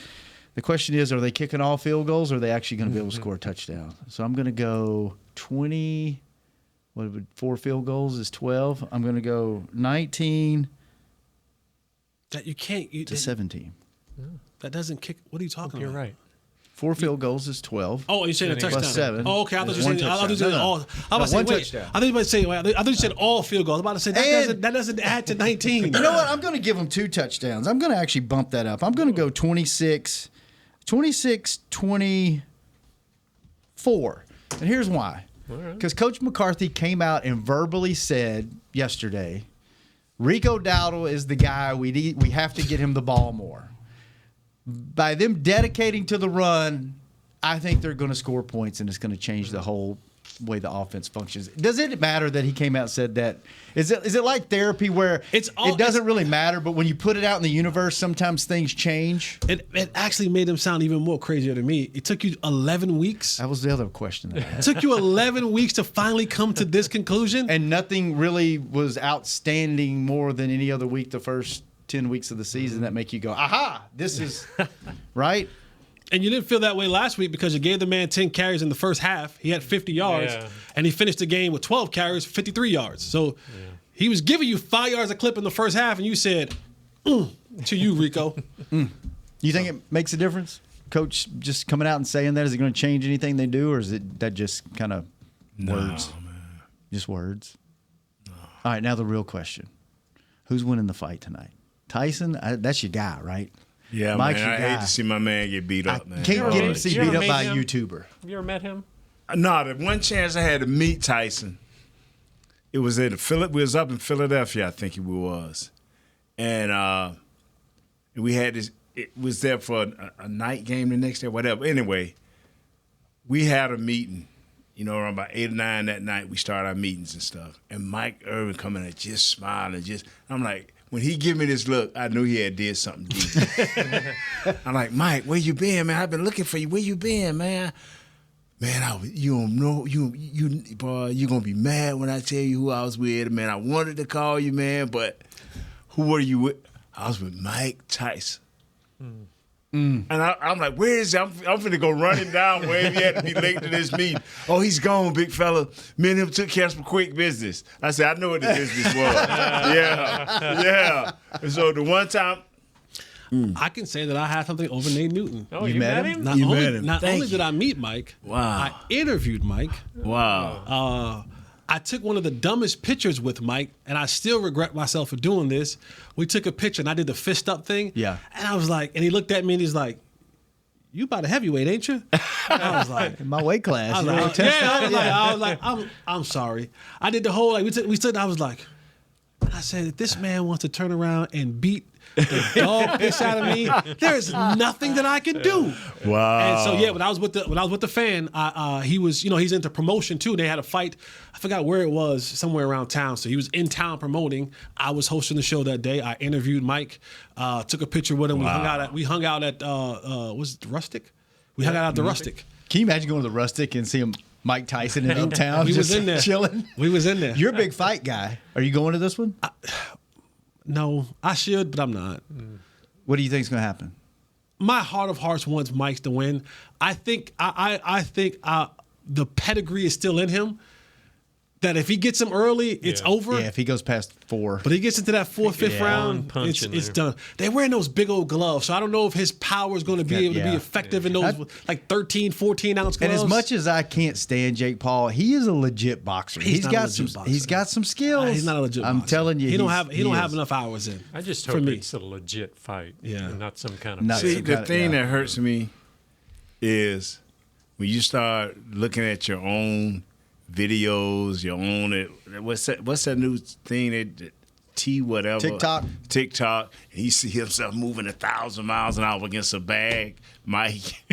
[SPEAKER 5] The question is, are they kicking all field goals, or are they actually going to be able to score a touchdown? So I'm going to go 20. What would 4 field goals is 12? I'm going to go 19
[SPEAKER 4] That you can't.
[SPEAKER 5] to 17.
[SPEAKER 4] That doesn't kick. What are you talking
[SPEAKER 2] You're
[SPEAKER 4] about?
[SPEAKER 2] right.
[SPEAKER 5] 4 field goals is 12.
[SPEAKER 4] Oh, you're saying a touchdown.
[SPEAKER 5] Plus 7.
[SPEAKER 4] Oh, okay. I thought
[SPEAKER 5] is
[SPEAKER 4] you said.
[SPEAKER 5] one
[SPEAKER 4] I thought you
[SPEAKER 5] touchdown.
[SPEAKER 4] said
[SPEAKER 5] No, no.
[SPEAKER 4] all. I was about to say,
[SPEAKER 5] One
[SPEAKER 4] wait.
[SPEAKER 5] touchdown.
[SPEAKER 4] I thought you were saying. I thought you said all field goals. I was about to say that doesn't add to 19.
[SPEAKER 5] You know what? I'm going to give them 2 touchdowns. I'm going to actually bump that up. I'm going to go 26-24. And here's why. Because Coach McCarthy came out and verbally said yesterday, Rico Dowdle is the guy we have to get him the ball more. By them dedicating to the run, I think they're going to score points, and it's going to change the whole way the offense functions. Does it matter that he came out and said that? Is it like therapy where it doesn't really matter, but when you put it out in the universe, sometimes things change?
[SPEAKER 4] It actually made him sound even more crazier than me. It took you 11 weeks.
[SPEAKER 5] That was the other question that I had.
[SPEAKER 4] It took you 11 weeks to finally come to this conclusion.
[SPEAKER 5] And nothing really was outstanding more than any other week the first 10 weeks of the season that make you go, aha, this is right.
[SPEAKER 4] And you didn't feel that way last week because you gave the man 10 carries in the first half. He had 50 yards, and he finished the game with 12 carries, 53 yards. So he was giving you 5 yards a clip in the first half, and you said, to you, Rico.
[SPEAKER 5] You think it makes a difference? Coach just coming out and saying that, is it going to change anything they do, or is it that just kind of words?
[SPEAKER 6] Man.
[SPEAKER 5] Just words? No. All right, now the real question. Who's winning the fight tonight? Tyson? That's your guy, right?
[SPEAKER 6] Yeah,
[SPEAKER 5] Mike's
[SPEAKER 6] man. I
[SPEAKER 5] your
[SPEAKER 6] hate
[SPEAKER 5] guy.
[SPEAKER 6] to see my man get beat up, man.
[SPEAKER 5] Can't get him to see beat up by a YouTuber.
[SPEAKER 2] Have you ever met him?
[SPEAKER 6] No, the one chance I had to meet Tyson, it was at we was up in Philadelphia, I think it was. And we had this, it was there for a night game the next day, whatever. Anyway, we had a meeting, around about 8 or 9 that night. We started our meetings and stuff. And Mike Irvin coming and just smiling, I'm like, when he give me this look, I knew he had did something deep. I'm like, Mike, where you been, man? I've been looking for you. Where you been, man? Man, you don't know, boy, you gonna be mad when I tell you who I was with, man. I wanted to call you, man, but who were you with? I was with Mike Tyson. And I'm like, where is he? I'm finna go running down where he had to be late to this meeting. Oh, he's gone, big fella. Me and him took care of some quick business. I said, I know what the business was. Yeah. And so the one time,
[SPEAKER 4] I can say that I had something over Nate Newton.
[SPEAKER 2] Oh, you met him?
[SPEAKER 4] Not only did I meet Mike, I interviewed Mike.
[SPEAKER 6] Wow.
[SPEAKER 4] I took one of the dumbest pictures with Mike, and I still regret myself for doing this. We took a picture, and I did the fist up thing.
[SPEAKER 5] Yeah.
[SPEAKER 4] And I was like, and he looked at me, and he's like, you about a heavyweight, ain't you? I was like,
[SPEAKER 5] in my weight class.
[SPEAKER 4] I was like, I'm sorry. I did the whole, we stood, I was like, I said, if this man wants to turn around and beat the dog piss out of me, there is nothing that I can do.
[SPEAKER 6] Wow.
[SPEAKER 4] And so when I was with the fan, he was, he's into promotion too. They had a fight, I forgot where it was, somewhere around town. So he was in town promoting. I was hosting the show that day. I interviewed Mike, took a picture with him.
[SPEAKER 6] Wow.
[SPEAKER 4] We hung out at was it the Rustic? We hung out at the Rustic.
[SPEAKER 5] Can you imagine going to the Rustic and seeing Mike Tyson in town?
[SPEAKER 4] We was in there
[SPEAKER 5] chilling.
[SPEAKER 4] We was in there.
[SPEAKER 5] You're a big fight guy. Are you going to this one?
[SPEAKER 4] No, I should, but I'm not.
[SPEAKER 5] What do you think is going to happen?
[SPEAKER 4] My heart of hearts wants Mike to win. I think the pedigree is still in him. That if he gets him early, it's over.
[SPEAKER 5] Yeah, if he goes past 4.
[SPEAKER 4] But he gets into that 4th, 5th round, it's done. They're wearing those big old gloves, so I don't know if his power is going to be able to be effective in those like 13, 14-ounce gloves.
[SPEAKER 5] And as much as I can't stand Jake Paul, he is a legit boxer. He's got some skills.
[SPEAKER 4] He's not a legit boxer.
[SPEAKER 5] I'm telling you,
[SPEAKER 4] he don't have enough hours in.
[SPEAKER 2] I just hope it's a legit fight, and not some kind of.
[SPEAKER 6] See, the thing that hurts me is when you start looking at your own videos, your own what's that new thing that
[SPEAKER 5] TikTok.
[SPEAKER 6] And he see himself moving 1,000 miles an hour against a bag. Mike,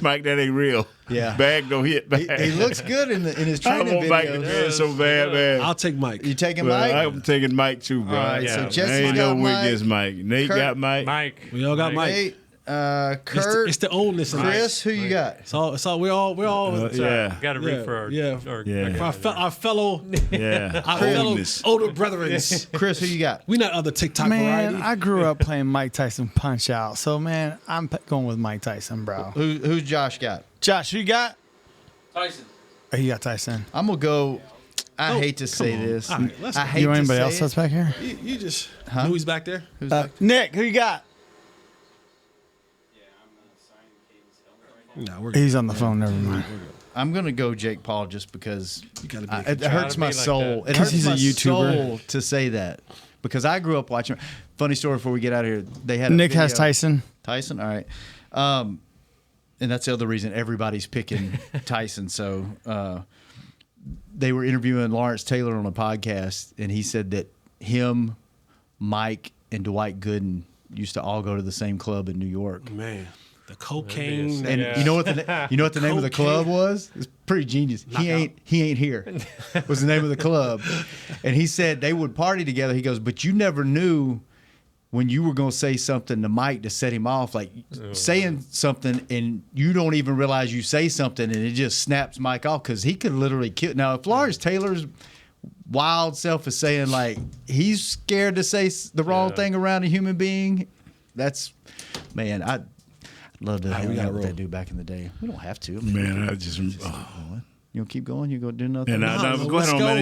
[SPEAKER 6] Mike, that ain't real.
[SPEAKER 5] Yeah,
[SPEAKER 6] bag don't hit bag.
[SPEAKER 5] He looks good in his training
[SPEAKER 6] videos. Mike so bad, man.
[SPEAKER 4] I'll take Mike.
[SPEAKER 5] You taking Mike?
[SPEAKER 6] I'm taking Mike too, bro.
[SPEAKER 5] All right, so Jesse's
[SPEAKER 6] ain't
[SPEAKER 5] got
[SPEAKER 6] no
[SPEAKER 5] Mike.
[SPEAKER 6] weakness, Mike. Nate got Mike.
[SPEAKER 4] We all got Mike.
[SPEAKER 5] Nate, Kurt,
[SPEAKER 4] it's the oldness.
[SPEAKER 5] Chris, who you got?
[SPEAKER 4] So we're all
[SPEAKER 2] got to root for
[SPEAKER 4] our fellow older brethren.
[SPEAKER 5] Chris, who you got?
[SPEAKER 4] We not other TikTok
[SPEAKER 8] Man,
[SPEAKER 4] variety.
[SPEAKER 8] I grew up playing Mike Tyson Punch Out, so man, I'm going with Mike Tyson, bro.
[SPEAKER 5] Who's Josh got?
[SPEAKER 8] Josh, who you got?
[SPEAKER 14] Tyson.
[SPEAKER 8] Oh, you got Tyson.
[SPEAKER 5] I'm gonna go. I hate to say this.
[SPEAKER 4] All right,
[SPEAKER 5] I hate
[SPEAKER 8] you know
[SPEAKER 5] to
[SPEAKER 8] anybody
[SPEAKER 5] say
[SPEAKER 8] else
[SPEAKER 5] it.
[SPEAKER 8] that's back here?
[SPEAKER 4] You just who's back there?
[SPEAKER 5] Who's back?
[SPEAKER 8] Nick, who you got?
[SPEAKER 4] No,
[SPEAKER 8] he's on the phone. Never mind.
[SPEAKER 5] I'm gonna go Jake Paul just because
[SPEAKER 4] gotta
[SPEAKER 5] it hurts my soul. It hurts
[SPEAKER 8] he's
[SPEAKER 5] my
[SPEAKER 8] a YouTuber.
[SPEAKER 5] soul to say that because I grew up watching. Funny story before we get out of here. They had
[SPEAKER 8] Nick
[SPEAKER 5] a
[SPEAKER 8] has
[SPEAKER 5] video.
[SPEAKER 8] Tyson.
[SPEAKER 5] Tyson, all right. And that's the other reason everybody's picking Tyson. So they were interviewing Lawrence Taylor on a podcast, and he said that him, Mike, and Dwight Gooden used to all go to the same club in New York.
[SPEAKER 4] Man. The cocaine.
[SPEAKER 5] And
[SPEAKER 2] Yeah.
[SPEAKER 5] you know what the name of the club was? It's pretty genius. He ain't here. Was the name of the club. And he said they would party together. He goes, but you never knew when you were going to say something to Mike to set him off, like saying something and you don't even realize you say something and it just snaps Mike off because he could literally kill. Now, if Lawrence Taylor's wild self is saying like he's scared to say the wrong thing around a human being, that's, man, I'd love to hang out with that dude back in the day. We don't have to.
[SPEAKER 6] Man, I just
[SPEAKER 5] you gonna keep going? You gonna do nothing?
[SPEAKER 6] go ahead on, man.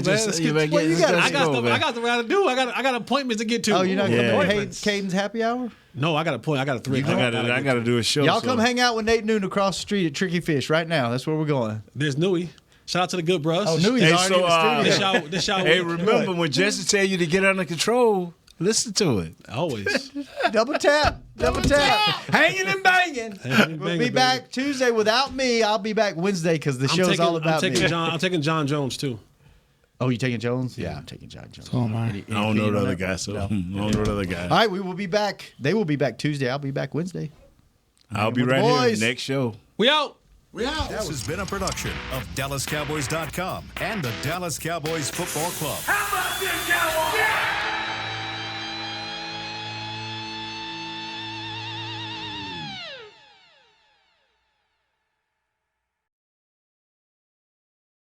[SPEAKER 4] I got the round to do. I got appointments to get to.
[SPEAKER 5] Oh, you're not gonna hate Caden's happy hour?
[SPEAKER 4] No, I got a point. I got a 3 o'clock.
[SPEAKER 6] I got to do a show.
[SPEAKER 5] Y'all come hang out with Nate Noon across the street at Tricky Fish right now. That's where we're going.
[SPEAKER 4] There's Nui. Shout out to the good bros.
[SPEAKER 5] Oh, Nui's already in the studio.
[SPEAKER 4] This y'all
[SPEAKER 6] Hey,
[SPEAKER 4] week.
[SPEAKER 6] remember when Jesse tell you to get under control, listen to it.
[SPEAKER 4] Always.
[SPEAKER 5] Double tap. Hanging and banging. We'll be back Tuesday without me. I'll be back Wednesday because the show's all about me.
[SPEAKER 4] I'm taking John Jones, too.
[SPEAKER 5] Oh, you taking Jones? Yeah, I'm taking John Jones.
[SPEAKER 8] Oh, my.
[SPEAKER 6] I don't know the other guy, so I don't know the other guy.
[SPEAKER 5] All right, we will be back. They will be back Tuesday. I'll be back Wednesday.
[SPEAKER 6] I'll be
[SPEAKER 5] with the
[SPEAKER 6] right here
[SPEAKER 5] boys.
[SPEAKER 6] next show.
[SPEAKER 4] We out.
[SPEAKER 1] This has been a production of DallasCowboys.com and the Dallas Cowboys Football Club.
[SPEAKER 11] How about this, Cowboys?